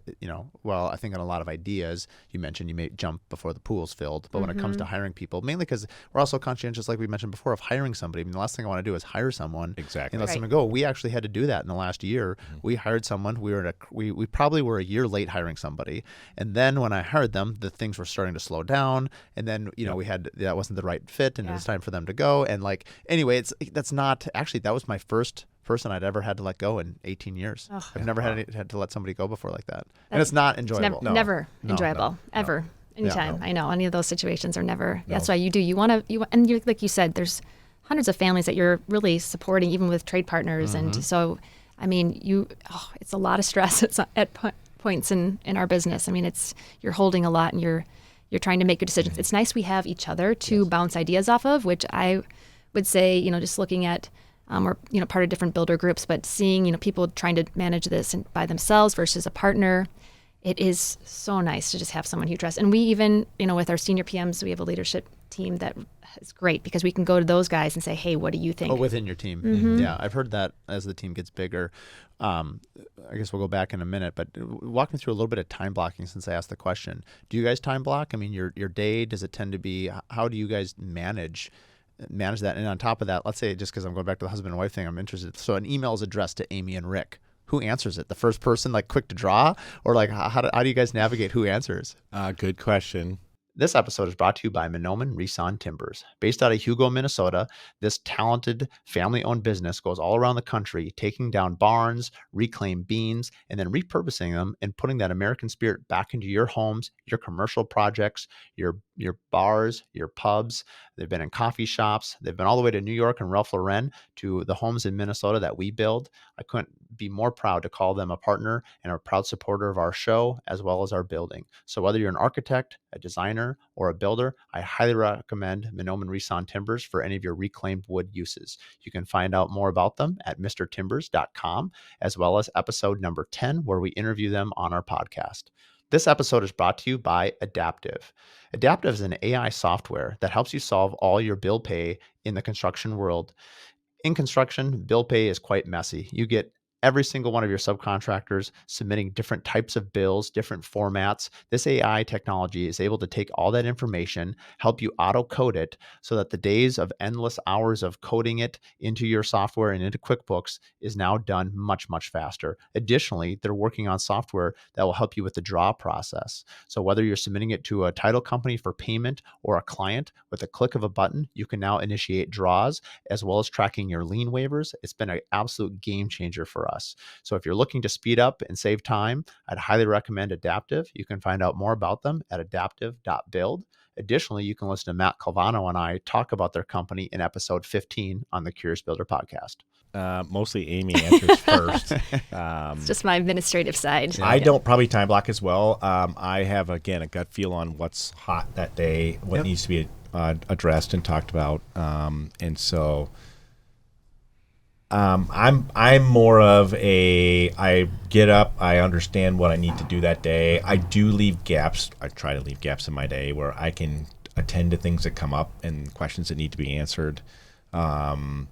think on a lot of ideas, you mentioned you may jump before the pool's filled, but when it comes to hiring people, mainly because we're also conscientious, like we mentioned before, of hiring somebody. The last thing I want to do is hire someone exactly and let someone go. We actually had to do that in the last year. We hired someone. We probably were a year late hiring somebody, and then when I hired them, the things were starting to slow down, and then we had that wasn't the right fit, and it was time for them to go. And that was my first person I'd ever had to let go in 18 years. I've never had to let somebody go before like that. And it's not enjoyable. It's never enjoyable, ever, anytime. I know any of those situations are never. That's why and like you said, there's hundreds of families that you're really supporting, even with trade partners. And so, it's a lot of stress at points in our business. You're holding a lot and you're trying to make good decisions. It's nice we have each other to bounce ideas off of, which I would say, just looking at We're part of different builder groups, but seeing people trying to manage this by themselves versus a partner, it is so nice to just have someone who trusts. And we even, with our senior PMs, we have a leadership team that is great because we can go to those guys and say, hey, what do you think? Oh, within your team. Mm-hmm. Yeah, I've heard that as the team gets bigger. I guess we'll go back in a minute, but walk me through a little bit of time blocking since I asked the question. Do you guys time block? I mean, your day, does it tend to be, how do you guys manage that? And on top of that, let's say, just because I'm going back to the husband and wife thing, I'm interested. So an email is addressed to Amy and Rick. Who answers it? The first person, like quick to draw? Or like how do you guys navigate who answers? Good question. This episode is brought to you by Menomin Reson Timbers. Based out of Hugo, Minnesota, this talented family-owned business goes all around the country, taking down barns, reclaimed beams, and then repurposing them and putting that American spirit back into your homes, your commercial projects, your bars, your pubs. They've been in coffee shops. They've been all the way to New York and Ralph Lauren to the homes in Minnesota that we build. I couldn't be more proud to call them a partner and a proud supporter of our show as well as our building. So whether you're an architect, a designer, or a builder, I highly recommend Menomin Reson Timbers for any of your reclaimed wood uses. You can find out more about them at mrtimbers.com, as well as episode number 10, where we interview them on our podcast. This episode is brought to you by Adaptive. Adaptive is an AI software that helps you solve all your bill pay in the construction world. In construction, bill pay is quite messy. You get every single one of your subcontractors submitting different types of bills, different formats. This AI technology is able to take all that information, help you auto code it so that the days of endless hours of coding it into your software and into QuickBooks is now done much, much faster. Additionally, they're working on software that will help you with the draw process. So whether you're submitting it to a title company for payment or a client, with a click of a button, you can now initiate draws as well as tracking your lien waivers. It's been an absolute game changer for us. So if you're looking to speed up and save time, I'd highly recommend Adaptive. You can find out more about them at adaptive.build. Additionally, you can listen to Matt Calvano and I talk about their company in episode 15 on the Curious Builder podcast. Mostly Amy answers first. It's just my administrative side. I don't probably time block as well. I have, again, a gut feel on what's hot that day, what needs to be addressed and talked about. And so I'm more of I get up, I understand what I need to do that day. I do leave gaps. I try to leave gaps in my day where I can attend to things that come up and questions that need to be answered. And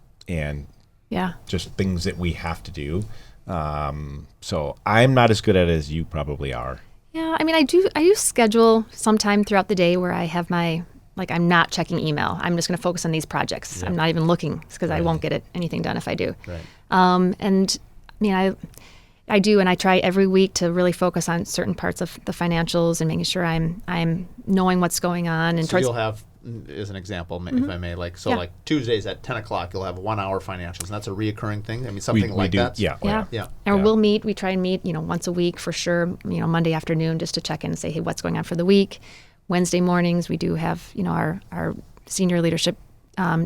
just things that we have to do. So I'm not as good at it as you probably are. Yeah, I mean, I do schedule some time throughout the day where I have I'm not checking email. I'm just going to focus on these projects. I'm not even looking because I won't get anything done if I do. Right. And I mean, I do, and I try every week to really focus on certain parts of the financials and making sure I'm knowing what's going on. And so you'll have, as an example, if I may, like Tuesdays at 10 o'clock, you'll have 1 hour financials, and that's a reoccurring thing. I mean, something like that. Yeah. And we'll meet. We try and meet, once a week for sure. Monday afternoon just to check in and say, hey, what's going on for the week. Wednesday mornings, we do have, our senior leadership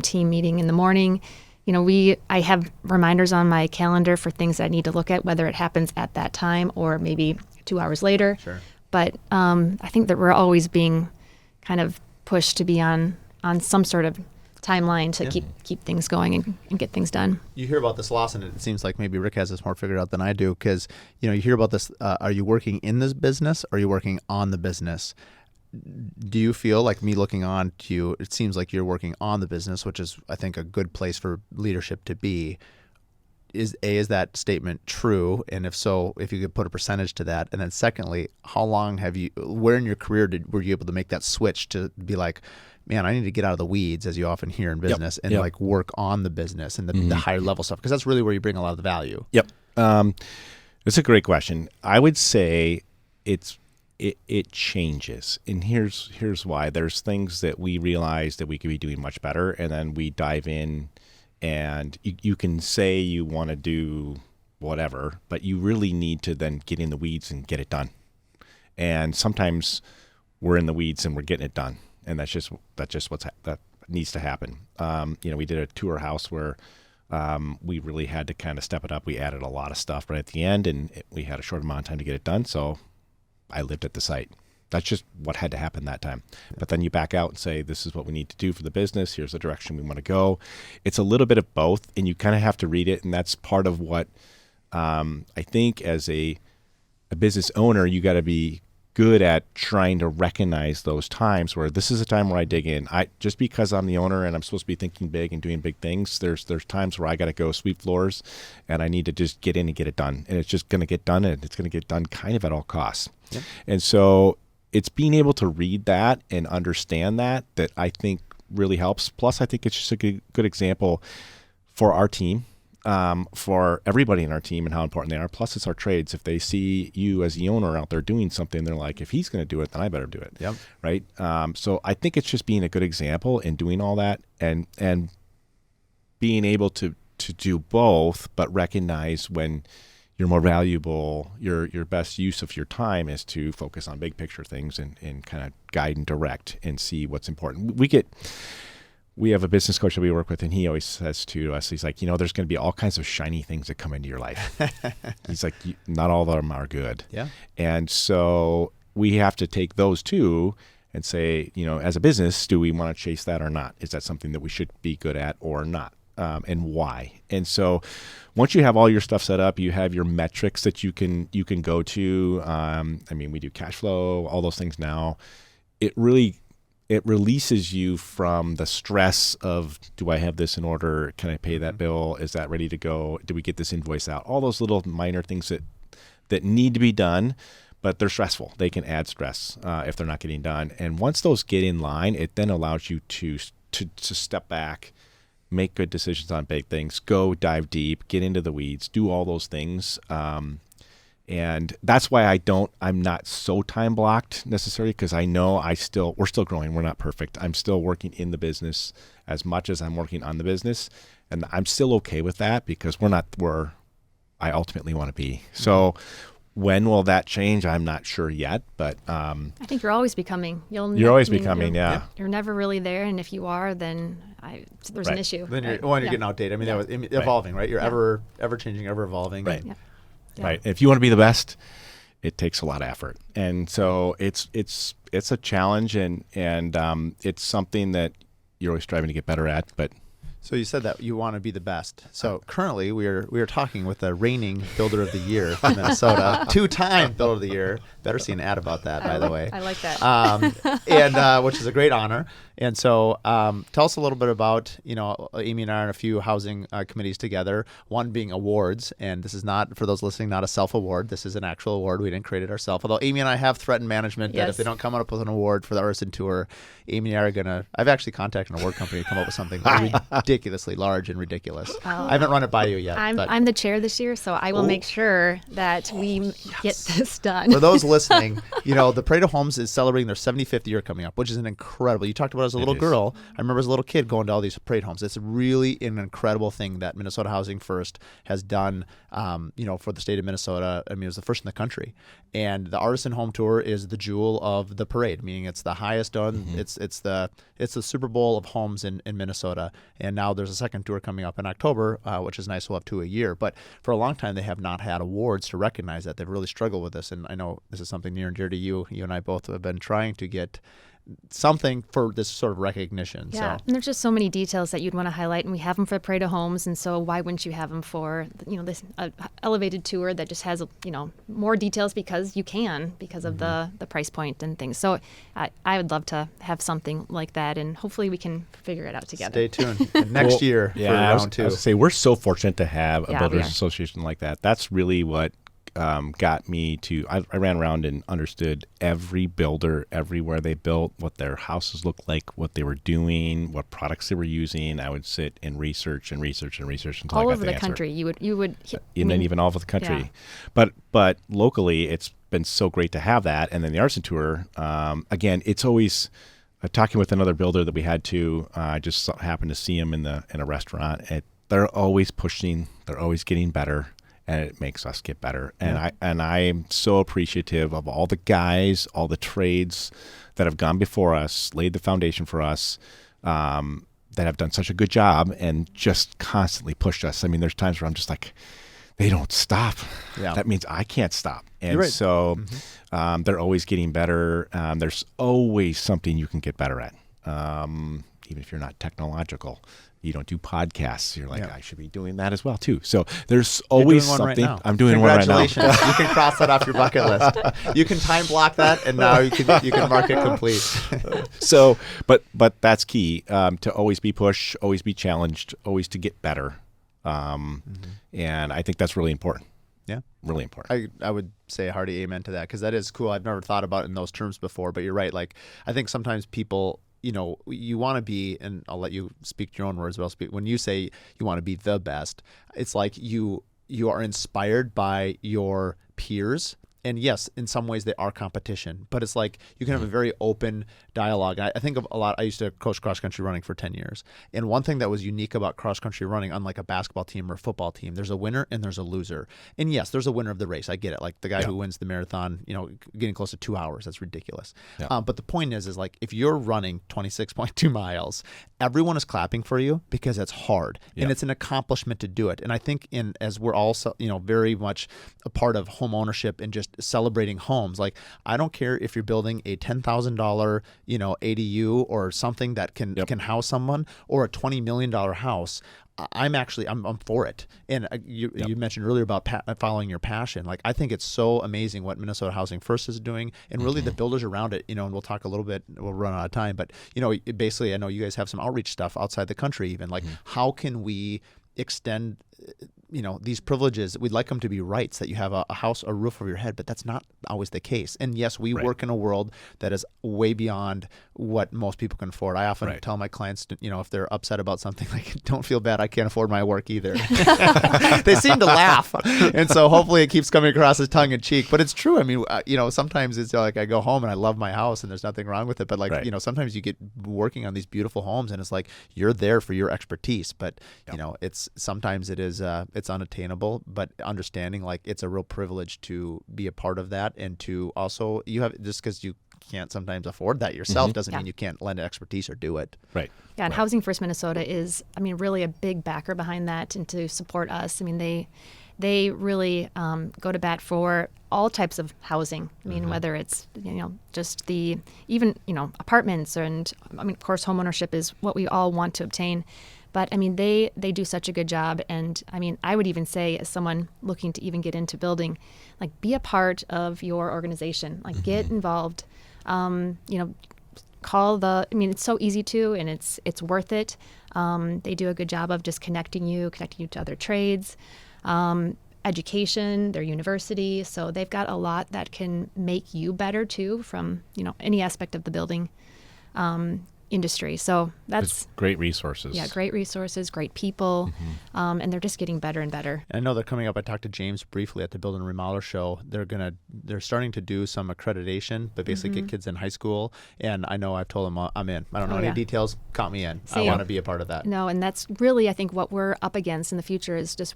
team meeting in the morning. I have reminders on my calendar for things that I need to look at, whether it happens at that time or maybe 2 hours later. Sure. But I think that we're always being kind of pushed to be on some sort of timeline to keep things going and get things done. You hear about this loss, and it seems like maybe Rick has this more figured out than I do, because you hear about this. Are you working in this business, or are you working on the business? Do you feel like, me looking on to you, it seems like you're working on the business, which is, I think, a good place for leadership to be. Is that statement true? And if so, if you could put a percentage to that. And then secondly, how long where in your career were you able to make that switch to be like, man, I need to get out of the weeds, as you often hear in business, and like work on the business and the higher level stuff? Because that's really where you bring a lot of the value. Yep. It's a great question. I would say it changes, and here's why. There's things that we realize that we could be doing much better, and then we dive in, and you can say you want to do whatever, but you really need to then get in the weeds and get it done. And sometimes we're in the weeds and we're getting it done, and that's just that needs to happen. We did a tour house where we really had to kind of step it up. We added a lot of stuff right at the end, and we had a short amount of time to get it done, so I lived at the site. That's just what had to happen that time. But then you back out and say, this is what we need to do for the business. Here's the direction we want to go. It's a little bit of both, and you kind of have to read it. And that's part of what I think as a business owner, you got to be good at trying to recognize those times where this is a time where I dig in. Just because I'm the owner and I'm supposed to be thinking big and doing big things, there's times where I got to go sweep floors and I need to just get in and get it done. And it's just going to get done, and it's going to get done kind of at all costs. Yep. And so it's being able to read that and understand that I think really helps. Plus, I think it's just a good example for our team, for everybody in our team and how important they are. Plus, it's our trades. If they see you as the owner out there doing something, they're like, if he's going to do it, then I better do it. Yep. Right. So I think it's just being a good example and doing all that and being able to do both, but recognize when you're more valuable, your best use of your time is to focus on big picture things and kind of guide and direct and see what's important. We have a business coach that we work with, and he always says to us, he's like, there's going to be all kinds of shiny things that come into your life. He's like, not all of them are good. Yeah. And so we have to take those too and say, as a business, do we want to chase that or not? Is that something that we should be good at or not? And why? And so once you have all your stuff set up, you have your metrics that you can go to. We do cash flow, all those things now. It releases you from the stress of, do I have this in order? Can I pay that bill? Is that ready to go? Do we get this invoice out? All those little minor things that need to be done, but they're stressful. They can add stress if they're not getting done. And once those get in line, it then allows you to step back, make good decisions on big things, go dive deep, get into the weeds, do all those things. And that's why I'm not so time blocked necessarily, because I know we're still growing. We're not perfect. I'm still working in the business as much as I'm working on the business. And I'm still okay with that because we're not where I ultimately want to be. So when will that change? I'm not sure yet, but I think you're always becoming. You're always becoming, yeah. You're never really there, and if you are, then there's an issue. Then you're getting outdated. That was evolving, right? You're ever changing, ever evolving. Right. Yeah. Right. If you want to be the best, it takes a lot of effort, and so it's a challenge, and it's something that you're always striving to get better at. But so you said that you want to be the best. So currently we are talking with the reigning Builder of the Year from Minnesota, 2-time Builder of the Year. Better see an ad about that, by the way. I like that. And which is a great honor. And so tell us a little bit about, Amy and I are in a few housing committees together, one being awards. And this is not, for those listening, not a self-award. This is an actual award. We didn't create it ourselves. Although Amy and I have threatened management that if they don't come up with an award for the Artisan Tour, Amy and I are going to, I've actually contacted an award company to come up with something ridiculously large and ridiculous. I haven't run it by you yet. I'm the chair this year, so I will make sure that we get this done. For those listening, the Parade of Homes is celebrating their 75th year coming up, which is an incredible. You talked about it as a little girl. I remember as a little kid going to all these Parade Homes. It's really an incredible thing that Minnesota Housing First has done, for the state of Minnesota. It was the first in the country. And the Artisan Home Tour is the jewel of the parade, meaning it's the highest done. Mm-hmm. It's the Super Bowl of homes in Minnesota. And now there's a second tour coming up in October, which is nice. We'll have 2 a year. But for a long time, they have not had awards to recognize that. They've really struggled with this. And I know this is something near and dear to you. You and I both have been trying to get something for this sort of recognition. Yeah, and there's just so many details that you'd want to highlight, and we have them for the Parade of Homes, and so why wouldn't you have them for this elevated tour that just has more details because you can, because of the price point and things. So I would love to have something like that, and hopefully we can figure it out together. Stay tuned next year for round 2. I was going to say, we're so fortunate to have a builders association like that. That's really what got me to, I ran around and understood every builder, everywhere they built, what their houses looked like, what they were doing, what products they were using. I would sit and research until all I got the answer. All over the country, you would, and then even all over the country. Yeah. But locally, it's been so great to have that. And then the Artisan Tour, again, it's always talking with another builder that we had to. I just happened to see him in a restaurant. They're always pushing. They're always getting better. And it makes us get better. And I'm so appreciative of all the guys, all the trades that have gone before us, laid the foundation for us, that have done such a good job and just constantly pushed us. There's times where I'm just like, they don't stop. Yeah. That means I can't stop. And You're right. so they're always getting better. There's always something you can get better at. Even if you're not technological, you don't do podcasts. You're like, I should be doing that as well too. So there's always You're doing one right something. now. I'm doing one right now. Congratulations. You can cross that off your bucket list. You can time block that, and now you can mark it complete. So, but that's key, to always be pushed, always be challenged, always to get better. And I think that's really important. Yeah. Really important. I would say a hearty amen to that, because that is cool. I've never thought about it in those terms before, but you're right. Like, I think sometimes people, you want to be, and I'll let you speak your own words, but I'll speak. When you say you want to be the best, it's like you are inspired by your peers. And yes, in some ways they are competition, but it's like you can have a very open dialogue. I think of a lot. I used to coach cross country running for 10 years. And one thing that was unique about cross country running, unlike a basketball team or a football team, there's a winner and there's a loser. And yes, there's a winner of the race. I get it. Like the guy who wins the marathon, getting close to 2 hours, that's ridiculous. Yeah. But the point is like, if you're running 26.2 miles, everyone is clapping for you because it's hard and it's an accomplishment to do it. And I think as we're also, very much a part of home ownership and just celebrating homes. Like, I don't care if you're building a $10,000, ADU or something that can house someone, or a $20 million house. I'm for it. And you mentioned earlier about following your passion. Like, I think it's so amazing what Minnesota Housing First is doing, and really the builders around it, and we'll talk a little bit, we'll run out of time, but basically, I know you guys have some outreach stuff outside the country even. Like, how can we extend these privileges? We'd like them to be rights, that you have a house, a roof over your head, but that's not always the case. And yes, we work in a world that is way beyond what most people can afford. I often tell my clients, if they're upset about something, like, don't feel bad, I can't afford my work either. They seem to laugh. And so hopefully it keeps coming across as tongue in cheek, but it's true. I mean, sometimes it's like I go home and I love my house and there's nothing wrong with it. But sometimes you get working on these beautiful homes and it's like, you're there for your expertise, but it's sometimes it is, it's unattainable, but understanding like it's a real privilege to be a part of that, and to also, just because you can't sometimes afford that yourself doesn't mean you can't lend expertise or do it. Right. Yeah, and Housing First Minnesota is, really a big backer behind that, and to support us. They really go to bat for all types of housing. Whether it's just the even apartments, and of course homeownership is what we all want to obtain. But they do such a good job. And I would even say, as someone looking to even get into building, like, be a part of your organization, like get involved, call it's so easy to, and it's worth it. They do a good job of just connecting you to other trades, education, their university. So they've got a lot that can make you better too, from, any aspect of the building industry. So that's great resources. Yeah, great resources, great people, and they're just getting better and better. I know they're coming up. I talked to James briefly at the Build and Remodeler show. They're starting to do some accreditation, but basically get kids in high school. And I know I've told them I'm in. I don't know any details. Count me in. I want to be a part of that. No, and that's really, I think, what we're up against in the future is just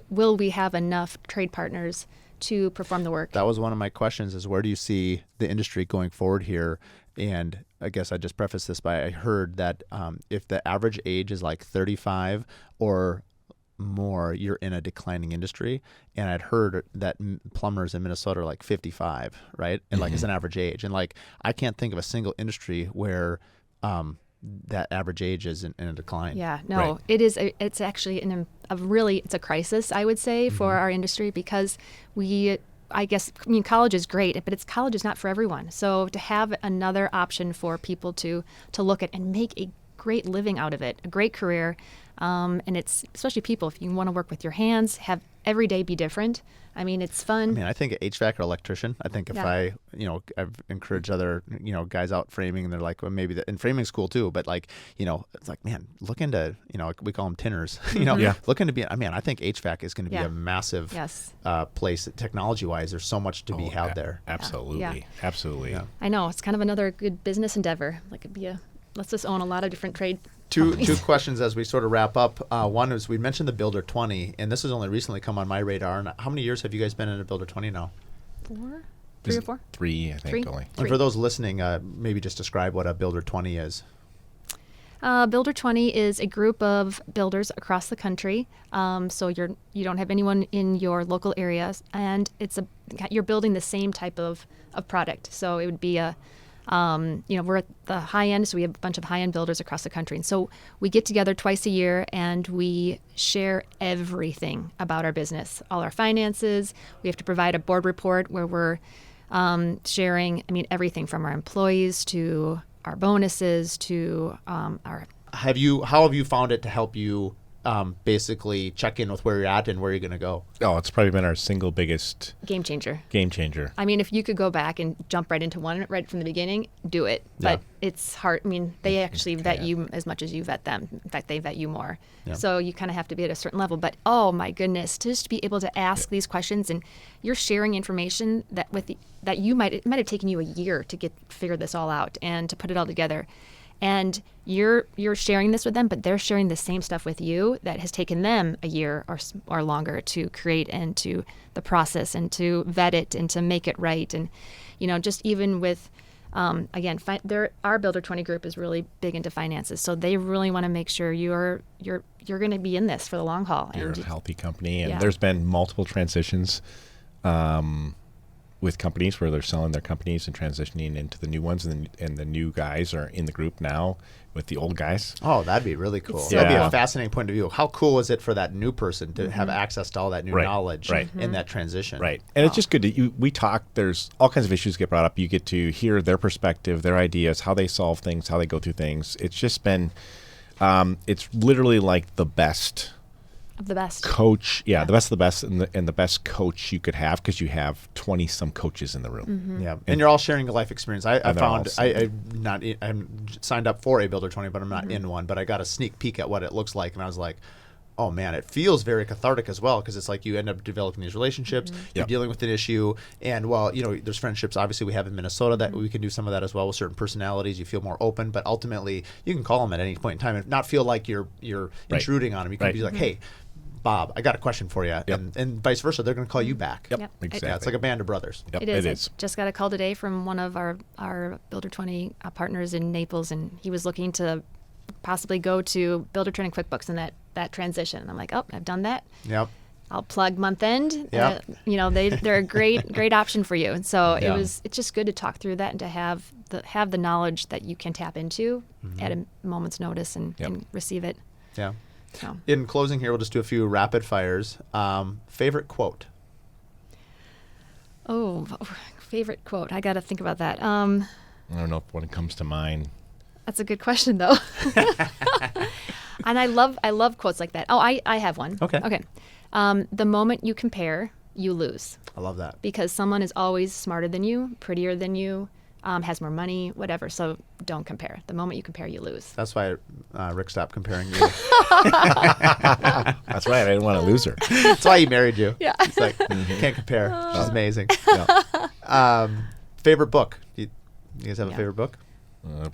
will we have enough trade partners to perform the work? That was one of my questions, is where do you see the industry going forward here? And I guess I just preface this by, I heard that if the average age is like 35 or more, you're in a declining industry. And I'd heard that plumbers in Minnesota are like 55, right? And like, it's an average age. And like, I can't think of a single industry where that average age is in a decline. Yeah, no, it is. It's actually it's a crisis, I would say, for our industry, because college is great, but college is not for everyone. So to have another option for people to look at and make a great living out of it, a great career, and it's especially people, if you want to work with your hands, have every day be different. It's fun. I think HVAC or electrician. I think if I've encouraged other, guys out framing, and they're like, well, maybe in framing school too, but like, it's like, man, look into, we call them tinners, look into I think HVAC is going to be a massive place technology wise. There's so much to be had there. Absolutely. Yeah. Absolutely. Yeah. I know, it's kind of another good business endeavor. Like, let's just own a lot of different trade. Two questions as we sort of wrap up. One is, we mentioned the Builder 20, and this has only recently come on my radar. And how many years have you guys been in a Builder 20 now? 3 or 4? 3, I think. Only. And for those listening, maybe just describe what a Builder 20 is. Builder 20 is a group of builders across the country. So you don't have anyone in your local areas, and you're building the same type of product. So it would be we're at the high end, so we have a bunch of high end builders across the country. And so we get together twice a year and we share everything about our business, all our finances. We have to provide a board report where we're sharing, everything from our employees to our bonuses to our. How have you found it to help you basically check in with where you're at and where you're going to go? Oh, it's probably been our single biggest game changer. If you could go back and jump right into one right from the beginning, do it. But it's hard. They actually vet you as much as you vet them. In fact, they vet you more. Yeah. So you kind of have to be at a certain level. But oh my goodness, to just be able to ask these questions, and you're sharing information that it might have taken you a year to figure this all out and to put it all together. And you're sharing this with them, but they're sharing the same stuff with you that has taken them a year or longer to create, and to the process, and to vet it, and to make it right. And just even with our Builder 20 group is really big into finances, so they really want to make sure you're going to be in this for the long haul. You're a healthy company, and there's been multiple transitions with companies where they're selling their companies and transitioning into the new ones, and the new guys are in the group now with the old guys. Oh, that'd be really cool. That'd be a fascinating point of view. How cool is it for that new person to have access to all that new knowledge in that transition? Right. And it's just good we talk, there's all kinds of issues get brought up. You get to hear their perspective, their ideas, how they solve things, how they go through things. It's just been, it's literally like the best of the best coach, the best of the best, and the best coach you could have, because you have 20 some coaches in the room. Mm-hmm. Yeah, and you're all sharing a life experience. I found I'm signed up for a Builder 20, but I'm not in one. But I got a sneak peek at what it looks like, and I was like, oh man, it feels very cathartic as well, because it's like you end up developing these relationships. You're dealing with an issue, and there's friendships obviously we have in Minnesota that we can do some of that as well with certain personalities. You feel more open, but ultimately you can call them at any point in time and not feel like you're intruding on them. You can be like, hey, Bob, I got a question for you, and vice versa. They're going to call you back. Yep, exactly. Yeah, it's like a band of brothers. Yep, it is. Just got a call today from one of our Builder 20 partners in Naples, and he was looking to possibly go to Builder 20 QuickBooks and that transition. And I'm like, oh, I've done that. Yep. I'll plug month end. Yep. They're a great option for you. And so it's just good to talk through that and to have the knowledge that you can tap into at a moment's notice and receive it. Yeah. So. In closing here, we'll just do a few rapid fires. Favorite quote? Oh, favorite quote. I got to think about that. I don't know if one comes to mind. That's a good question, though. And I love quotes like that. Oh, I have one. Okay. The moment you compare, you lose. I love that. Because someone is always smarter than you, prettier than you, has more money, whatever. So don't compare. The moment you compare, you lose. That's why Rick stopped comparing you. That's right. I didn't want to lose her. That's why he married you. Yeah. It's like, can't compare. She's amazing. Favorite book? You guys have a favorite book?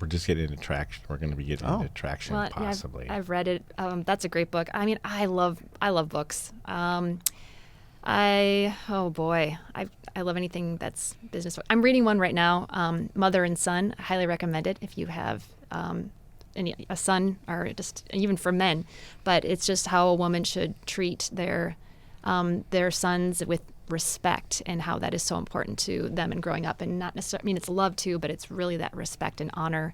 We're just getting into traction. We're going to be getting into traction, possibly. I've read it. That's a great book. I love books. I love anything that's business. I'm reading one right now, Mother and Son. I highly recommend it if you have a son, or just even for men. But it's just how a woman should treat their sons with respect, and how that is so important to them and growing up. And not necessarily, it's love too, but it's really that respect and honor,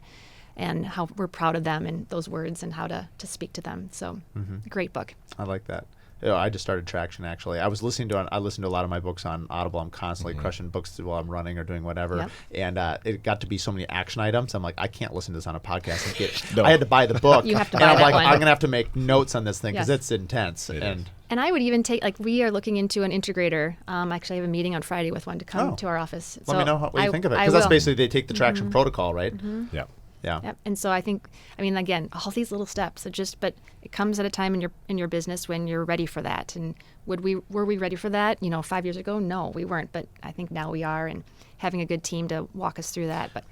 and how we're proud of them and those words and how to speak to them. So great book. I like that. I just started Traction, actually. I listen to a lot of my books on Audible. I'm constantly crushing books while I'm running or doing whatever. Yep. And it got to be so many action items. I'm like, I can't listen to this on a podcast. I had to buy the book. You have to buy that one. I'm going to have to make notes on this thing because it's intense. And I would even take, we are looking into an integrator. Actually, I have a meeting on Friday with one to come to our office. Let me know what you think of it. Because that's basically, they take the Traction protocol, right? Yeah. Yeah. Yep. And so I think, again, all these little steps, but it comes at a time in your business when you're ready for that. And were we ready for that? 5 years ago? No, we weren't. But I think now we are, and having a good team to walk us through that. But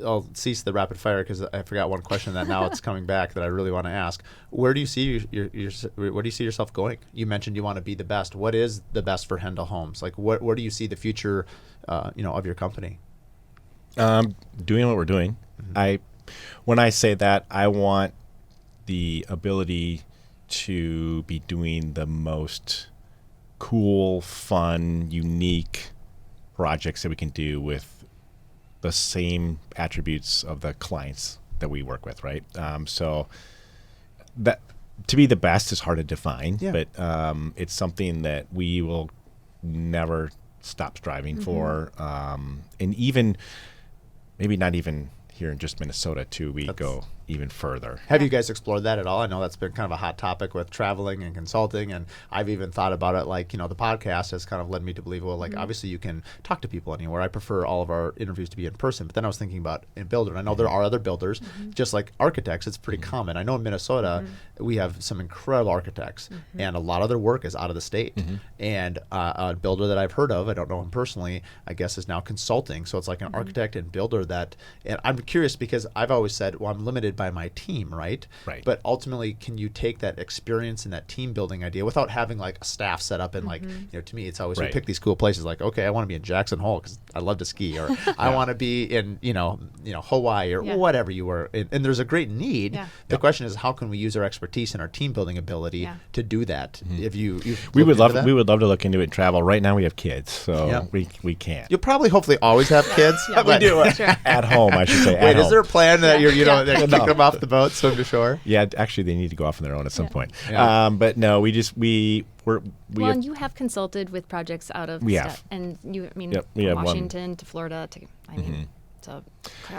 I'll cease the rapid fire because I forgot one question that now it's coming back that I really want to ask. Where do you see where do you see yourself going? You mentioned you want to be the best. What is the best for Hendel Homes? Like, where do you see the future, of your company? Doing what we're doing. when I say that, I want the ability to be doing the most cool, fun, unique projects that we can do with the same attributes of the clients that we work with, right? So that to be the best is hard to define, but it's something that we will never stop striving for. And even maybe not even here in just Minnesota too, we go even further. Have you guys explored that at all? I know that's been kind of a hot topic with traveling and consulting, and I've even thought about it, like, the podcast has kind of led me to believe, well, like, obviously you can talk to people anywhere. I prefer all of our interviews to be in person, but then I was thinking about in builder, and I know there are other builders, just like architects, it's pretty common. I know in Minnesota, we have some incredible architects, and a lot of their work is out of the state. And a builder that I've heard of, I don't know him personally, I guess is now consulting. So it's like an architect and builder and I'm curious because I've always said, well, I'm limited by my team, right? But ultimately, can you take that experience and that team building idea without having like a staff set up and like, to me, it's always we pick these cool places like, okay, I want to be in Jackson Hole because I love to ski, or I want to be in, Hawaii or whatever you were. And there's a great need. The question is, how can we use our expertise and our team building ability to do that? If we would love to look into it and travel. Right now we have kids, so we can't. You'll probably hopefully always have kids. We do at home, I should say. Wait, is there a plan that you're kick them off the boat, swim to shore? Yeah, actually, they need to go off on their own at some point. But no, we're and you have consulted with projects out of state, and from Washington to Florida to to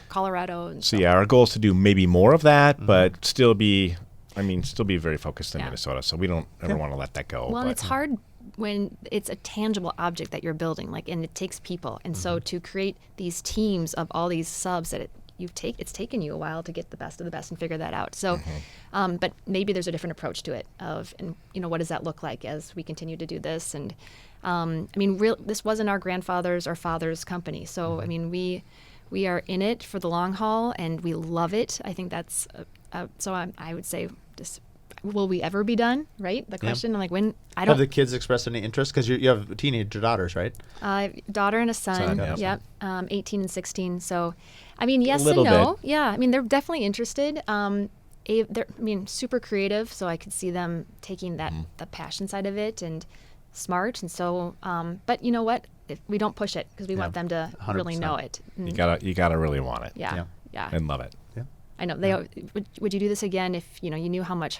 Colorado. And so our goal is to do maybe more of that, but still be very focused in Minnesota. So we don't ever want to let that go. Well, and it's hard when it's a tangible object that you're building, and it takes people, and so to create these teams of all these subs that it's taken you a while to get the best of the best and figure that out. So, but maybe there's a different approach to it what does that look like as we continue to do this? And this wasn't our grandfather's or father's company. So, we are in it for the long haul and we love it. I think that's, I would say just, will we ever be done? Right? The question, when I don't. Have the kids expressed any interest? Because you have teenager daughters, right? Daughter and a son. Yep. 18 and 16. So, yes and no. Bit. Yeah. They're definitely interested. They're super creative, so I could see them taking that the passion side of it and smart. And so, but you know what? If we don't push it because we want them to 100%. Really know it. You gotta really want it. Yeah. And love it. Yeah. I know. Would you do this again if you knew how much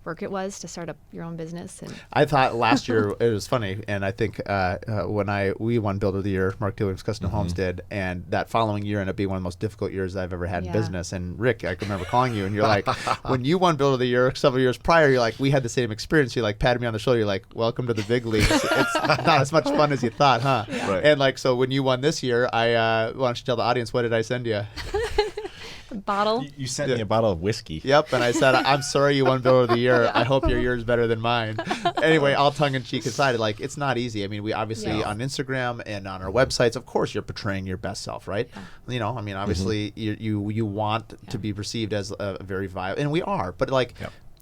work it was to start up your own business? And I thought last year it was funny, and I think when we won Builder of the Year, Mark Williams Custom Homes did, and that following year ended up being one of the most difficult years I've ever had in business. And Rick, I can remember calling you, and you're like, when you won Builder of the Year several years prior, you're like, we had the same experience. You patted me on the shoulder. You're like, welcome to the big leagues. It's not as much fun as you thought, huh? Yeah. Right. And so when you won this year, why don't you tell the audience, what did I send you? A bottle. You sent me a bottle of whiskey. Yep, and I said, I'm sorry you won Builder of the Year. I hope your year's better than mine. Anyway, all tongue-in-cheek aside, it's not easy. We obviously on Instagram and on our websites, of course, you're portraying your best self, right? Yeah. Obviously, you want to be perceived as a very viable, and we are, but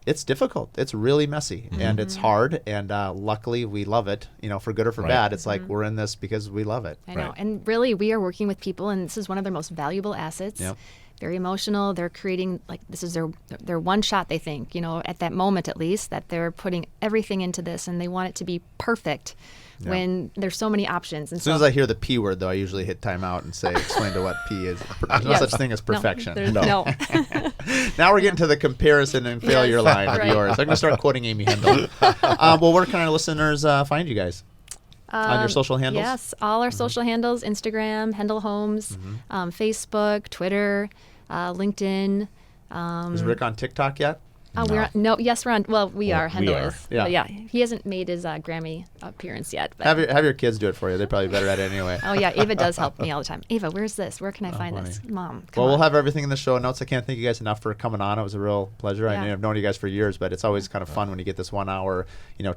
it's difficult. It's really messy, and it's hard, and luckily we love it, for good or for bad. It's we're in this because we love it. I know, and really we are working with people, and this is one of their most valuable assets. Yep. Very emotional. They're creating, this is their one shot, they think, at that moment at least, that they're putting everything into this, and they want it to be perfect when there's so many options. And as soon as I hear the P word, though, I usually hit time out and say, explain to what P is. There's no such thing as perfection. No. Now we're getting to the comparison and failure line of yours. I'm going to start quoting Amy Hendel. Well, where can our listeners find you guys? On your social handles? Yes, all our social handles, Instagram, Hendel Homes, Facebook, Twitter, LinkedIn. Is Rick on TikTok yet? We're on. Well, we are. Hendel is. Yeah. He hasn't made his Grammy appearance yet. But have your kids do it for you. They're probably better at it anyway. Oh yeah, Ava does help me all the time. Ava, where's this? Where can I find this? Mom, we'll have everything in the show notes. I can't thank you guys enough for coming on. It was a real pleasure. I mean, I've known you guys for years, but it's always kind of fun when you get this 1 hour,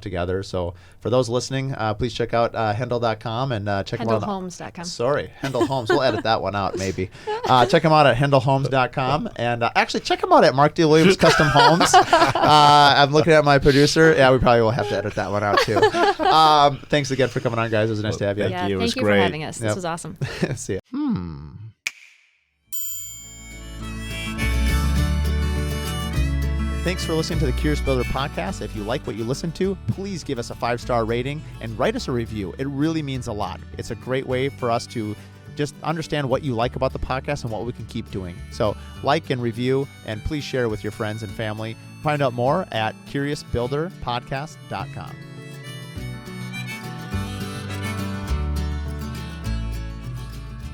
together. So for those listening, please check out Hendel.com and check them out. HendelHomes.com. Sorry, Hendel Homes. We'll edit that one out maybe. Check them out at HendelHomes.com, and actually check them out at Mark D. Williams Custom Homes. I'm looking at my producer. Yeah, we probably will have to edit that one out too. Thanks again for coming on, guys. It was nice to have you. Thank you. It was Thank you great. for having us. This was awesome. See ya. Thanks for listening to the Curious Builder podcast. If you like what you listen to, please give us a 5-star rating and write us a review. It really means a lot. It's a great way for us to just understand what you like about the podcast and what we can keep doing. So like and review, and please share with your friends and family. Find out more at curiousbuilderpodcast.com.